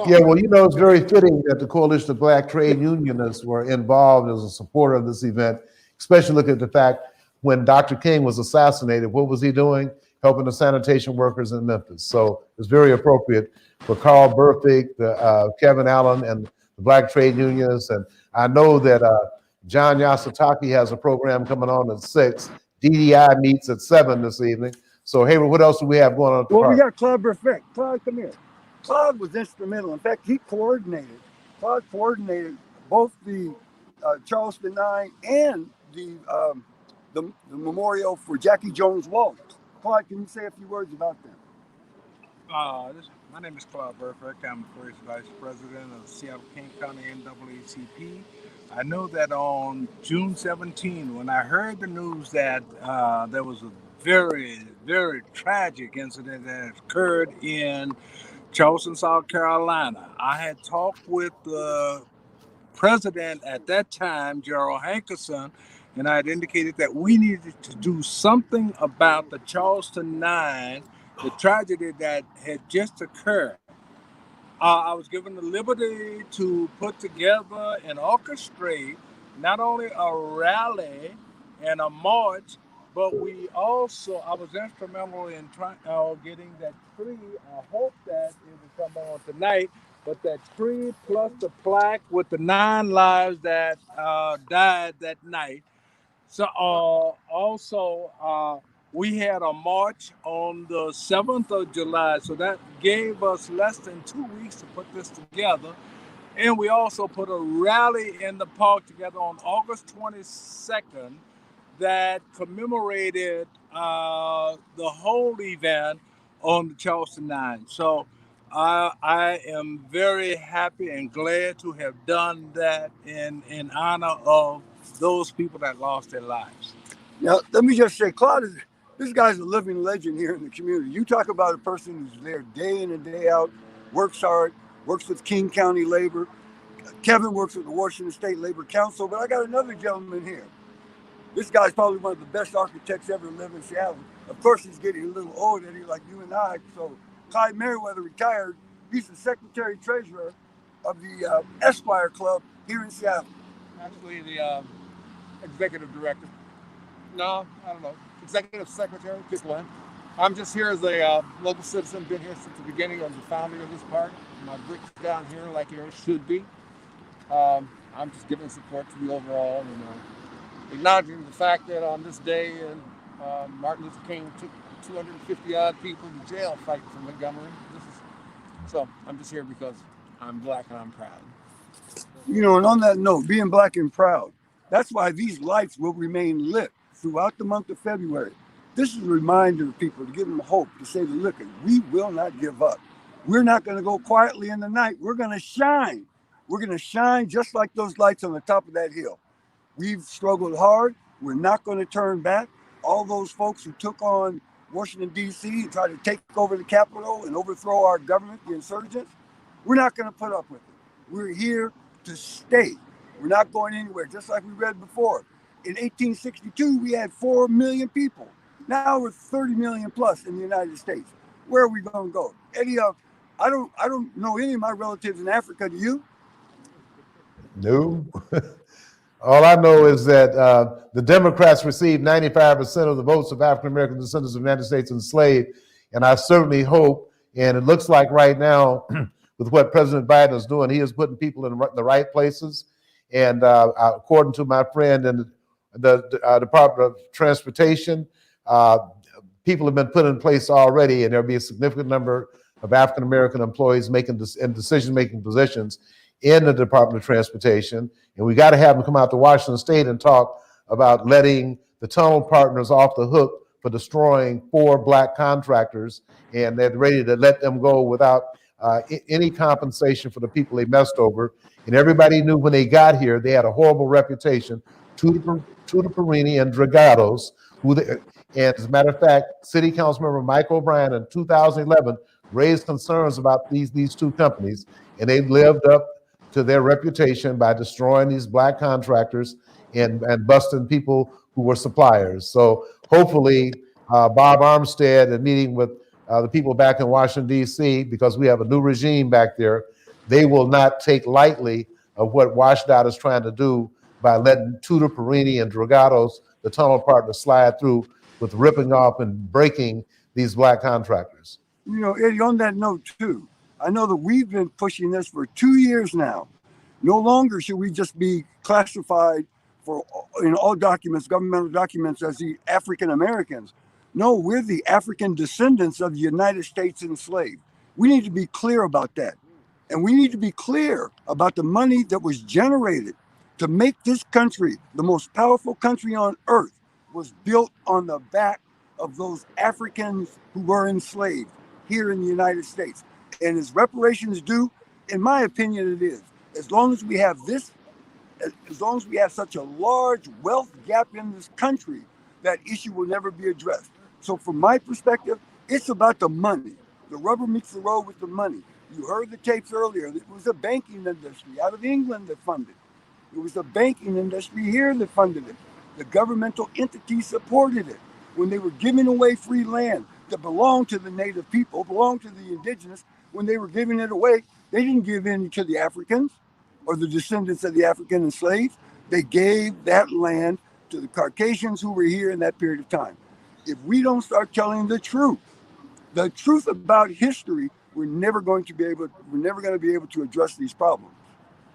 Yeah, well, you know, it's very fitting that the Coalition of Black Trade Unionists were involved as a supporter of this event, especially looking at the fact when Dr. King was assassinated, what was he doing? Helping the sanitation workers in Memphis. So it's very appropriate for Carl Berthig, Kevin Allen, and the Black Trade Unionists. And I know that John Yasutaki has a program coming on at 6. DDI meets at 7 this evening. So, Hayward, what else do we have going on at the park? We got Claude Berthig. Claude, come here. Claude was instrumental. In fact, Claude coordinated both the Charleston 9 and the the memorial for Jackie Jones Walt. Clyde, can you say a few words about them? My name is Claude Burfict. I'm the first vice president of Seattle King County NAACP. I know that on June 17, when I heard the news that there was a very, very tragic incident that occurred in Charleston, South Carolina, I had talked with the president at that time, Gerald Hankerson, and I had indicated that we needed to do something about the Charleston 9, the tragedy that had just occurred. I was given the liberty to put together and orchestrate not only a rally and a march, but I was instrumental in getting that tree. I hope that it will come on tonight, but that tree plus the plaque with the 9 lives that died that night. So we had a march on the 7th of July. So that gave us less than 2 weeks to put this together. And we also put a rally in the park together on August 22nd that commemorated the whole event on the Charleston 9. So I am very happy and glad to have done that in honor of those people that lost their lives. Now, let me just say, Claude, this guy's a living legend here in the community. You talk about a person who's there day in and day out, works hard, works with King County Labor. Kevin works with the Washington State Labor Council, but I got another gentleman here. This guy's probably one of the best architects ever lived in Seattle. Of course, he's getting a little old, Eddie, like you and I. So Clyde Merriweather retired. He's the secretary treasurer of the Esquire Club here in Seattle. Actually, the executive director. No, I don't know. Executive secretary, pick one. I'm just here as a local citizen, been here since the beginning of the founding of this park. My brick's down here like yours should be. I'm just giving support to the overall and acknowledging the fact that on this day, Martin Luther King took 250 odd people to jail fighting for Montgomery. So I'm just here because I'm black and I'm proud. You know, and on that note, being black and proud, that's why these lights will remain lit throughout the month of February. This is a reminder to people, to give them hope, to say, look, we will not give up. We're not going to go quietly in the night. We're going to shine. We're going to shine just like those lights on the top of that hill. We've struggled hard. We're not going to turn back. All those folks who took on Washington, D.C. and tried to take over the Capitol and overthrow our government, the insurgents, we're not going to put up with it. We're here to stay. We're not going anywhere, just like we read before. In 1862, we had 4 million people. Now we're 30 million plus in the United States. Where are we going to go? Eddie, I don't know any of my relatives in Africa. Do you? No. All I know is that the Democrats received 95% of the votes of African-American descendants of the United States enslaved. And I certainly hope, and it looks like right now, with what President Biden is doing, he is putting people in the right places. And according to my friend in the Department of Transportation, people have been put in place already, and there'll be a significant number of African-American employees making in decision-making positions in the Department of Transportation. And we got to have them come out to Washington State and talk about letting the tunnel partners off the hook for destroying 4 black contractors, and they're ready to let them go without any compensation for the people they messed over. And everybody knew when they got here, they had a horrible reputation. Tuda Perini and Dragados, and as a matter of fact, City Council member Mike O'Brien in 2011 raised concerns about these 2 companies, and they lived up to their reputation by destroying these black contractors and busting people who were suppliers. So hopefully Bob Armstead, and meeting with the people back in Washington, D.C., because we have a new regime back there, they will not take lightly of what WashDOT is trying to do by letting Tuda Perini and Dragados, the tunnel partners, slide through with ripping off and breaking these black contractors. You know, Eddie, on that note too, I know that we've been pushing this for 2 years now. No longer should we just be classified in all documents, governmental documents, as the African Americans. No, we're the African descendants of the United States enslaved. We need to be clear about that. And we need to be clear about the money that was generated to make this country the most powerful country on earth was built on the back of those Africans who were enslaved here in the United States. And is reparations due? In my opinion, it is. As long as we have this, as long as we have such a large wealth gap in this country, that issue will never be addressed. So from my perspective, it's about the money. The rubber meets the road with the money. You heard the tapes earlier. It was a banking industry out of England that funded it. It was the banking industry here that funded it. The governmental entities supported it. When they were giving away free land that belonged to the native people, belonged to the indigenous, when they were giving it away, they didn't give in to the Africans or the descendants of the African enslaved. They gave that land to the Caucasians who were here in that period of time. If we don't start telling the truth about history, we're never going to be able to address these problems.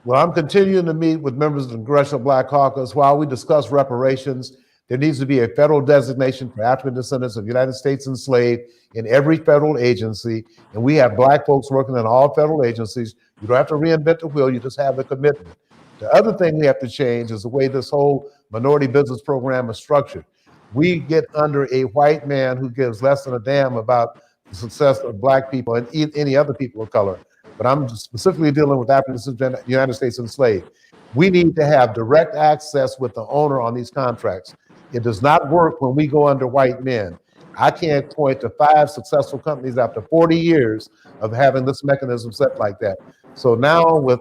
Well, I'm continuing to meet with members of the Congressional Black Caucus while we discuss reparations. There needs to be a federal designation for African descendants of United States enslaved in every federal agency. And we have Black folks working in all federal agencies. You don't have to reinvent the wheel, you just have the commitment. The other thing we have to change is the way this whole minority business program is structured. We get under a white man who gives less than a damn about the success of Black people and any other people of color. But I'm specifically dealing with Africans in the United States enslaved. We need to have direct access with the owner on these contracts. It does not work when we go under white men. I can't point to 5 successful companies after 40 years of having this mechanism set like that. So now with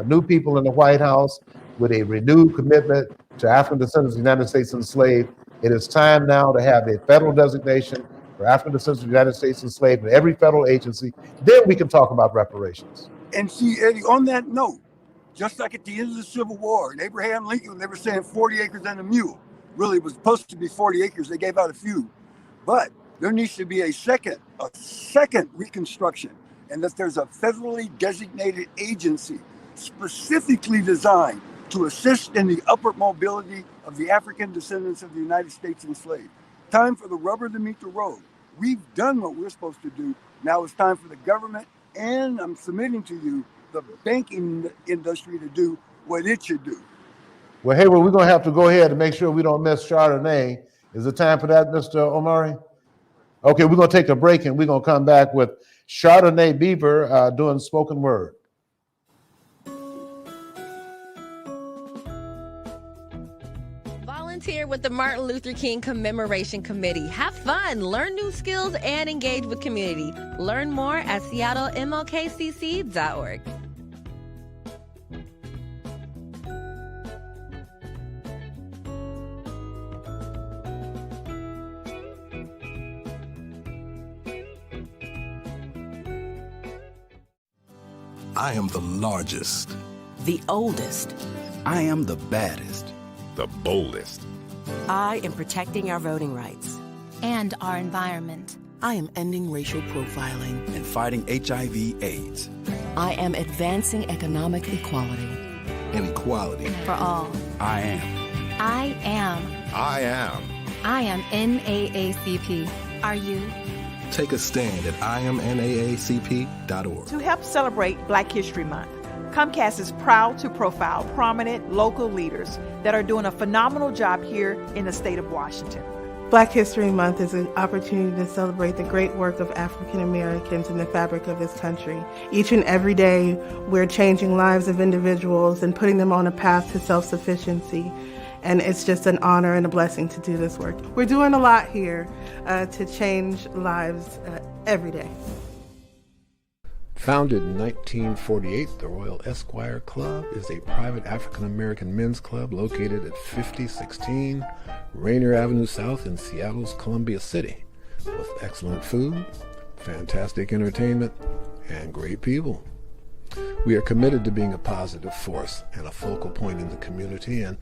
new people in the White House, with a renewed commitment to African descendants of the United States enslaved, it is time now to have a federal designation for African descendants of the United States enslaved in every federal agency. Then we can talk about reparations. And see, Eddie, on that note, just like at the end of the Civil War, and Abraham Lincoln, they were saying 40 acres and a mule. Really, it was supposed to be 40 acres. They gave out a few. But there needs to be a second reconstruction, and that there's a federally designated agency specifically designed to assist in the upward mobility of the African descendants of the United States enslaved. Time for the rubber to meet the road. We've done what we're supposed to do. Now it's time for the government, and I'm submitting to you, the banking industry to do what it should do. Well, Hayward, we're going to have to go ahead and make sure we don't miss Chardonnay. Is it time for that, Mr. Omari? Okay, we're going to take a break, and we're going to come back with Chardonnay Beaver doing spoken word. Volunteer with the Martin Luther King Commemoration Committee. Have fun, learn new skills, and engage with community. Learn more at seattlemlkcc.org. I am the largest, the oldest. I am the baddest, the boldest. I am protecting our voting rights and our environment. I am ending racial profiling and fighting HIV/AIDS. I am advancing economic equality and equality for all. I am. I am. I am. I am NAACP. Are you? Take a stand at IamNAACP.org. To help celebrate Black History Month, Comcast is proud to profile prominent local leaders that are doing a phenomenal job here in the state of Washington. Black History Month is an opportunity to celebrate the great work of African Americans in the fabric of this country. Each and every day, we're changing lives of individuals and putting them on a path to self-sufficiency. And it's just an honor and a blessing to do this work. We're doing a lot here to change lives every day. Founded in 1948, the Royal Esquire Club is a private African-American men's club located at 5016 Rainier Avenue South in Seattle's Columbia City, with excellent food, fantastic entertainment, and great people. We are committed to being a positive force and a focal point in the community, and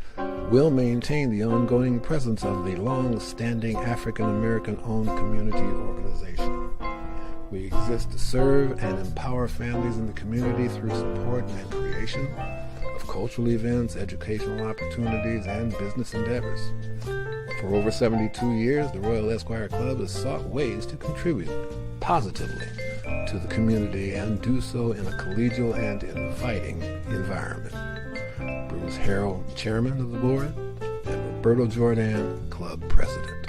will maintain the ongoing presence of the long-standing African-American-owned community organization. We exist to serve and empower families in the community through support and creation of cultural events, educational opportunities, and business endeavors. For over 72 years, the Royal Esquire Club has sought ways to contribute positively to the community and do so in a collegial and inviting environment. Bruce Harrell, chairman of the board, and Roberto Jordan, Club President.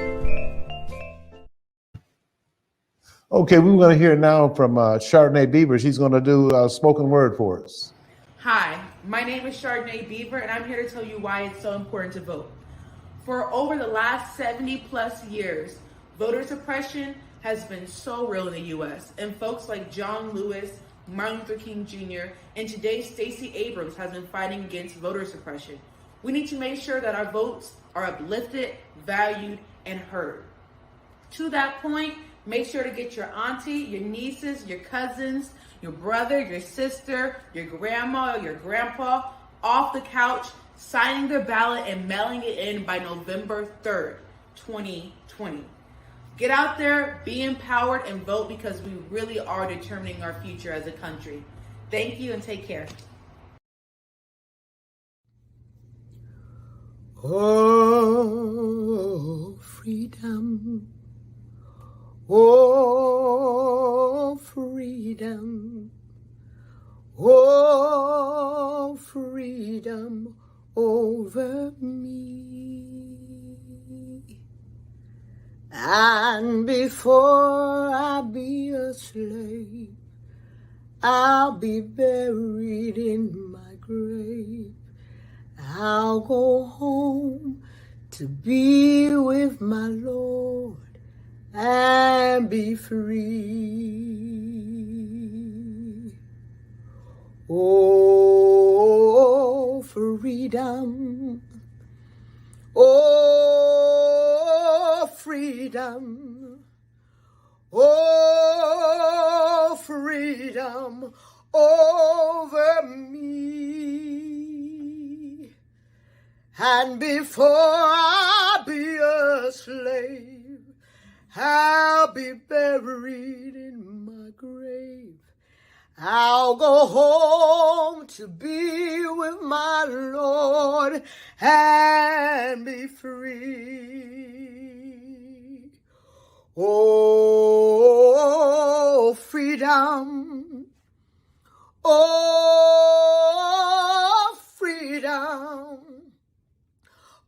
Okay, we're going to hear now from Chardonnay Beaver. She's going to do a spoken word for us. Hi, my name is Chardonnay Beaver, and I'm here to tell you why it's so important to vote. For over the last 70 plus years, voter suppression has been so real in the U.S., and folks like John Lewis, Martin Luther King Jr., and today's Stacey Abrams has been fighting against voter suppression. We need to make sure that our votes are uplifted, valued, and heard. To that point, make sure to get your auntie, your nieces, your cousins, your brother, your sister, your grandma, or your grandpa off the couch, signing their ballot and mailing it in by November 3rd, 2020. Get out there, be empowered, and vote because we really are determining our future as a country. Thank you and take care. Oh, freedom. Oh, freedom. Oh, freedom over me. And before I be a slave, I'll be buried in my grave. I'll go home to be with my Lord and be free. Oh, freedom. Oh, freedom. Oh, freedom over me. And before I be a slave, I'll be buried in my grave. I'll go home to be with my Lord and be free. Oh, freedom. Oh, freedom.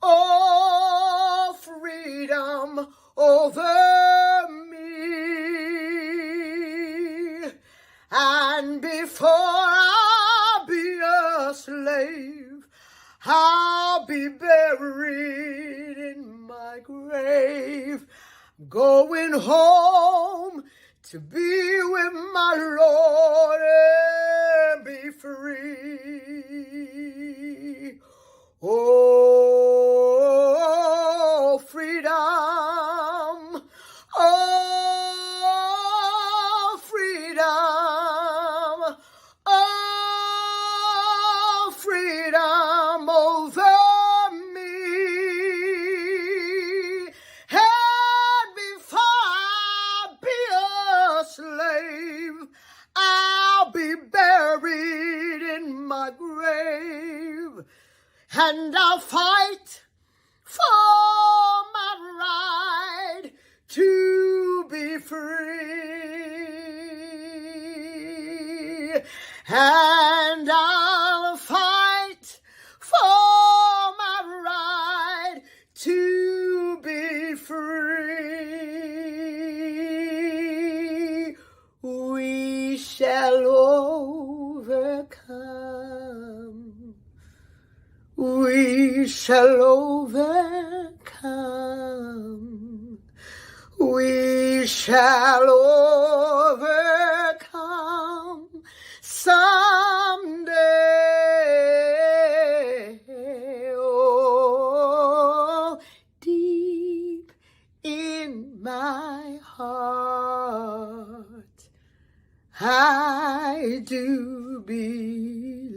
Oh, freedom over me. And before I be a slave, I'll be buried in my grave. Going home to be with my Lord and be free. Oh, freedom. Oh, freedom. Oh, freedom over me. And before I be a slave, I'll be buried in my grave. And I'll fight for my right to be free. And I'll fight for my right to be free. We shall overcome. We shall overcome. We shall overcome someday. Oh, deep in my heart, I do believe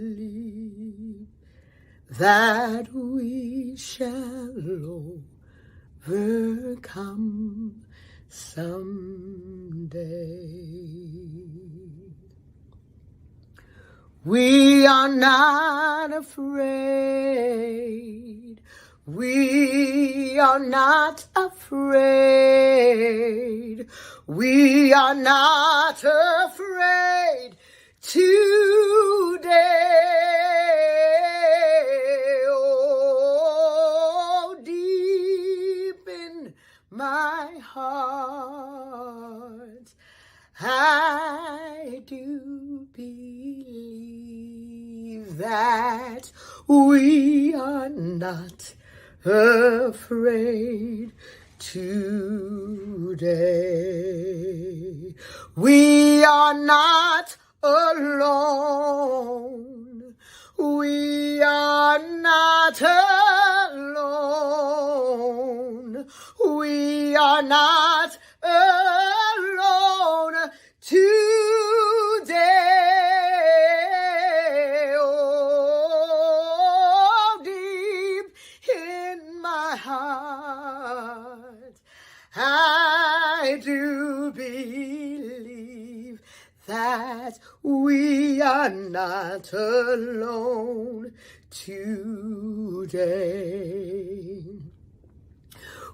that we shall overcome someday. We are not afraid. We are not afraid. We are not afraid today. Oh, dear. my heart. I do believe that we are not afraid today. We are not alone. We are not alone. We are not alone today. Oh, deep in my heart, I do believe that we are not alone today.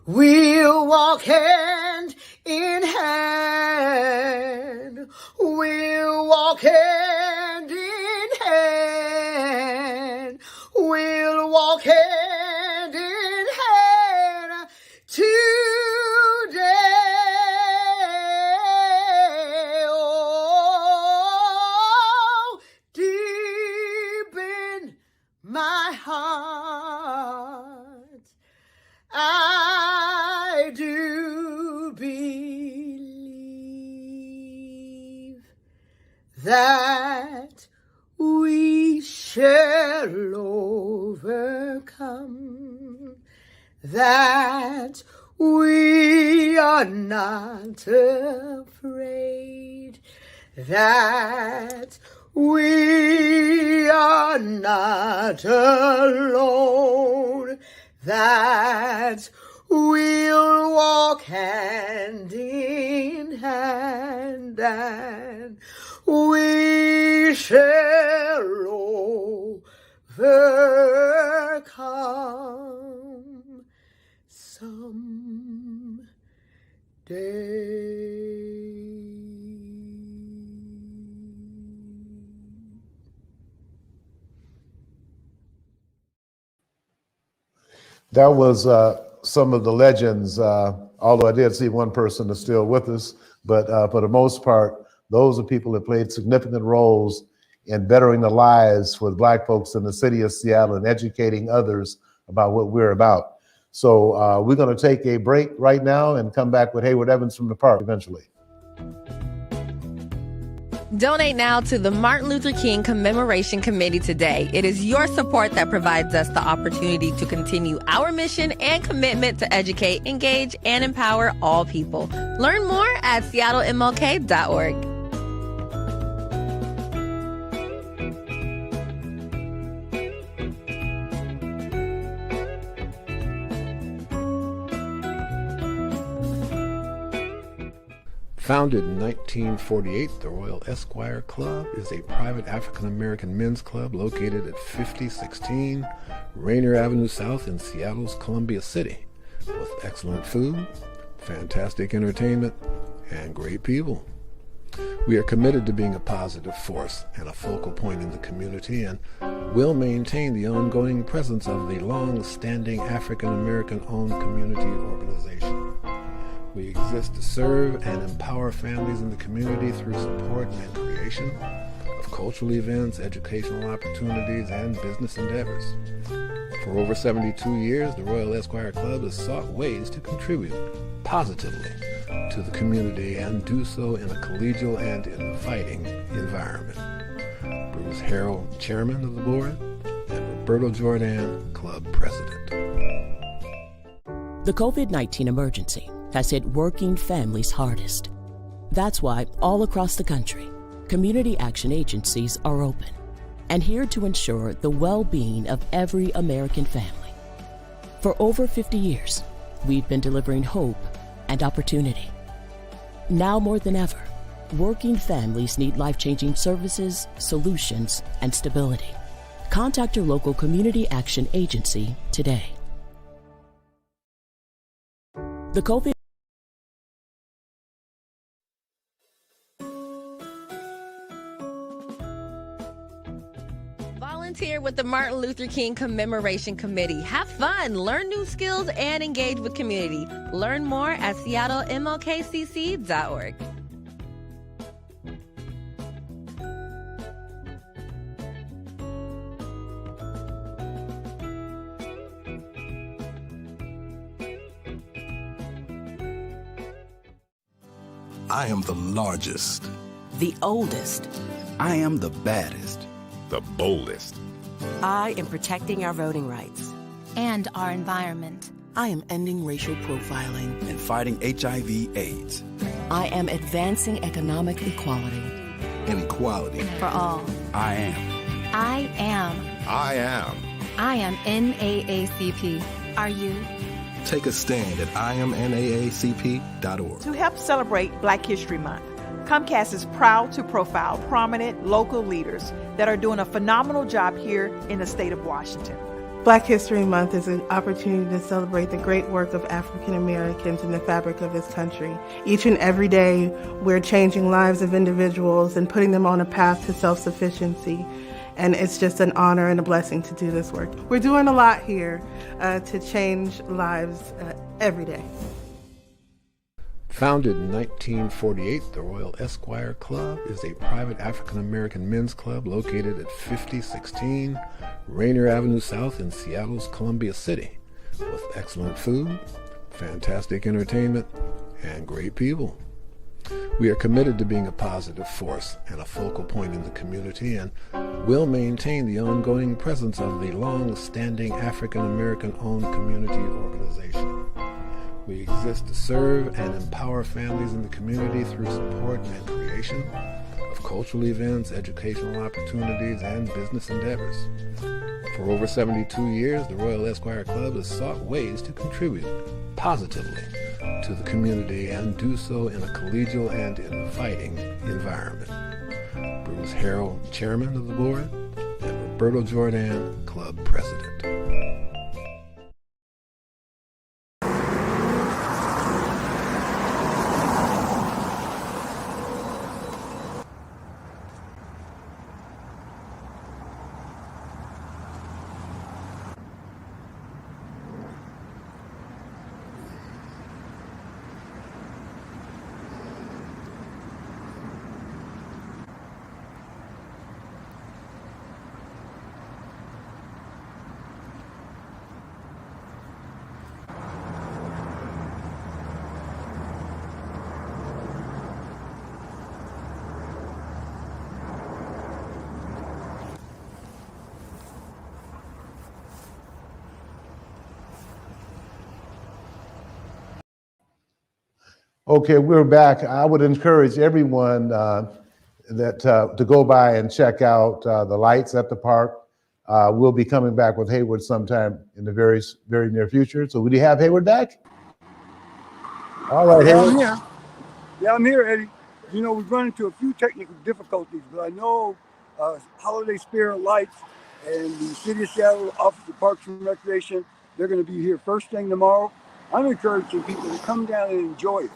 We'll walk hand in hand. We'll walk hand in hand. We'll walk hand in hand today. Oh, deep in my heart, I do believe that we shall overcome, that we are not afraid, that we are not alone, that we'll walk hand in hand, and we shall overcome someday. That was some of the legends, although I did see one person that's still with us, but for the most part, those are people that played significant roles in bettering the lives for Black folks in the city of Seattle and educating others about what we're about. So we're going to take a break right now and come back with Hayward Evans from the park eventually. Donate now to the Martin Luther King Commemoration Committee today. It is your support that provides us the opportunity to continue our mission and commitment to educate, engage, and empower all people. Learn more at seattlemlk.org. Founded in 1948, the Royal Esquire Club is a private African-American men's club located at 5016 Rainier Avenue South in Seattle's Columbia City, with excellent food, fantastic entertainment, and great people. We are committed to being a positive force and a focal point in the community, and will maintain the ongoing presence of the long-standing African-American owned community organization. We exist to serve and empower families in the community through support and creation of cultural events, educational opportunities, and business endeavors. For over 72 years, the Royal Esquire Club has sought ways to contribute positively to the community and do so in a collegial and inviting environment. Bruce Harrell, Chairman of the Board, and Roberto Jordan, Club President. The COVID-19 emergency has hit working families hardest. That's why all across the country, community action agencies are open and here to ensure the well-being of every American family. For over 50 years, we've been delivering hope and opportunity. Now more than ever, working families need life-changing services, solutions, and stability. Contact your local community action agency today. The COVID volunteer with the Martin Luther King Commemoration Committee. Have fun, learn new skills, and engage with community. Learn more at seattlemokcc.org. I am the largest. The oldest. I am the baddest. The boldest. I am protecting our voting rights. And our environment. I am ending racial profiling. And fighting HIV/AIDS. I am advancing economic equality. And equality. For all. I am. I am. I am. I am NAACP. Are you? Take a stand at IamNAACP.org. To help celebrate Black History Month, Comcast is proud to profile prominent local leaders that are doing a phenomenal job here in the state of Washington. Black History Month is an opportunity to celebrate the great work of African Americans in the fabric of this country. Each and every day, we're changing lives of individuals and putting them on a path to self-sufficiency. And it's just an honor and a blessing to do this work. We're doing a lot here to change lives every day. Founded in 1948, the Royal Esquire Club is a private African-American men's club located at 5016 Rainier Avenue South in Seattle's Columbia City, with excellent food, fantastic entertainment, and great people. We are committed to being a positive force and a focal point in the community, and will maintain the ongoing presence of the long-standing African-American-owned community organization. We exist to serve and empower families in the community through support and creation of cultural events, educational opportunities, and business endeavors. For over 72 years, the Royal Esquire Club has sought ways to contribute positively to the community and do so in a collegial and inviting environment. Bruce Harrell, Chairman of the Board, and Roberto Jordan, Club President. Okay, we're back. I would encourage everyone to go by and check out the lights at the park. We'll be coming back with Hayward sometime in the very near future. So would you have Hayward back? All right, Hayward. I'm here. Yeah, I'm here, Eddie. You know, we've run into a few technical difficulties, but I know Holiday Spirit Lights and the City of Seattle Office of Parks and Recreation, they're going to be here first thing tomorrow. I'm encouraging people to come down and enjoy it.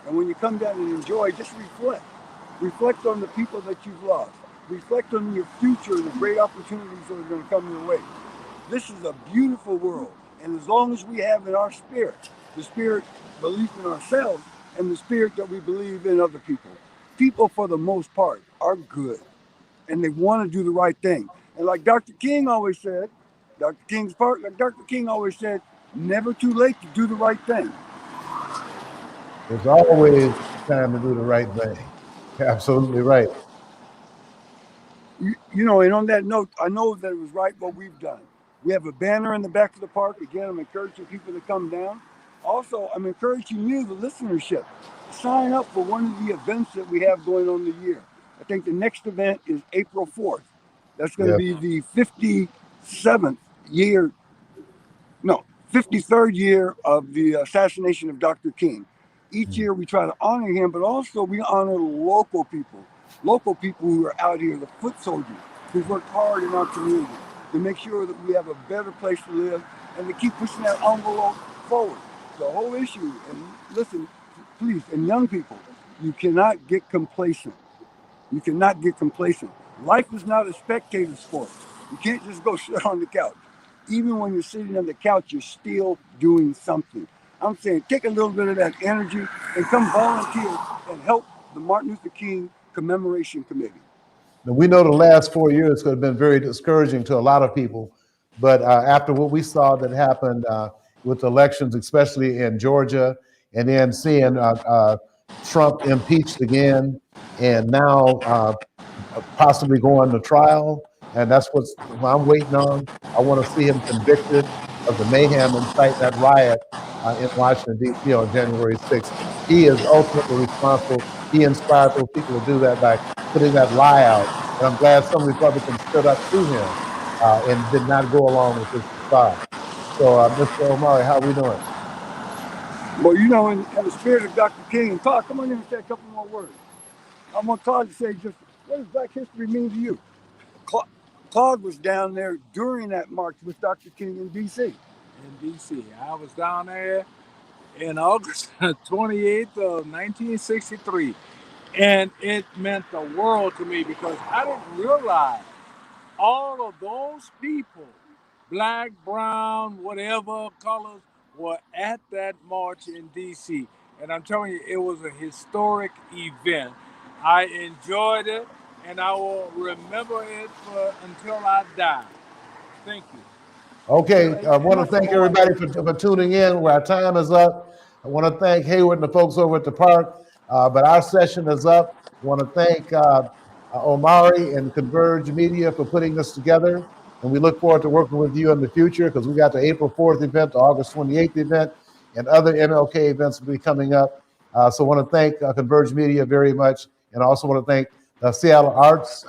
And when you come down and enjoy, just reflect. Reflect on the people that you've lost. Reflect on your future and the great opportunities that are going to come your way. This is a beautiful world. And as long as we have in our spirit, the spirit belief in ourselves and the spirit that we believe in other people, people for the most part are good. And they want to do the right thing. And like Dr. King always said, Dr. King always said, never too late to do the right thing. There's always time to do the right thing. Absolutely right. You know, and on that note, I know that it was right what we've done. We have a banner in the back of the park. Again, I'm encouraging people to come down. Also, I'm encouraging you, the listenership, sign up for one of the events that we have going on the year. I think the next event is April 4th. That's going to be the 53rd year of the assassination of Dr. King. Each year we try to honor him, but also we honor local people who are out here, the foot soldiers, who've worked hard in our community to make sure that we have a better place to live and to keep pushing that envelope forward. The whole issue, and listen, please, and young people, you cannot get complacent. You cannot get complacent. Life is not a spectator sport. You can't just go sit on the couch. Even when you're sitting on the couch, you're still doing something. I'm saying take a little bit of that energy and come volunteer and help the Martin Luther King Commemoration Committee. Now, we know the last 4 years have been very discouraging to a lot of people, but after what we saw that happened with elections, especially in Georgia, and then seeing Trump impeached again, and now possibly going to trial, and that's what I'm waiting on. I want to see him convicted of the mayhem inciting that riot in Washington, D.C. on January 6th. He is ultimately responsible. He inspired those people to do that by putting that lie out. And I'm glad some Republicans stood up to him and did not go along with this facade. So, Mr. Omari, how are we doing? Well, you know, in the spirit of Dr. King, and Todd, come on in and say a couple more words. I want Todd to say just, what does Black history mean to you? Todd was down there during that march with Dr. King in D.C. In D.C. I was down there in August 28th of 1963. And it meant the world to me because I didn't realize all of those people, black, brown, whatever colors, were at that march in D.C. And I'm telling you, it was a historic event. I enjoyed it, and I will remember it until I die. Thank you. Okay, I want to thank everybody for tuning in. Our time is up. I want to thank Hayward and the folks over at the park, but our session is up. I want to thank Omari and Converge Media for putting this together, and we look forward to working with you in the future because we got the April 4th event, the August 28th event, and other MLK events will be coming up. So I want to thank Converge Media very much, and I also want to thank Seattle Arts.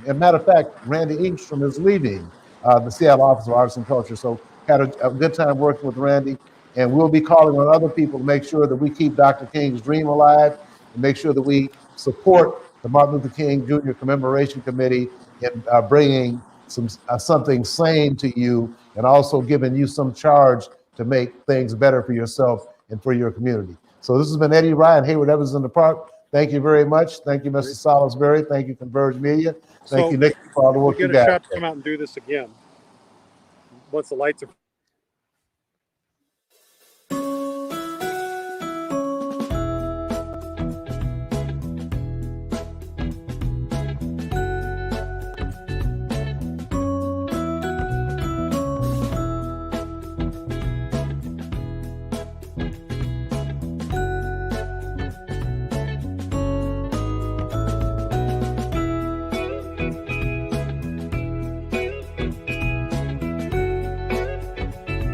And matter of fact, Randy Engstrom is leaving the Seattle Office of Arts and Culture. So had a good time working with Randy, and we'll be calling on other people to make sure that we keep Dr. King's dream alive and make sure that we support the Martin Luther King Jr. Commemoration Committee in bringing something sane to you and also giving you some charge to make things better for yourself and for your community. So this has been Eddie Ryan, Hayward Evans in the Park. Thank you very much. Thank you, Mr. Salisbury. Thank you, Converge Media. Thank you, Nick, for all the work you got. We get a shot to come out and do this again once the lights are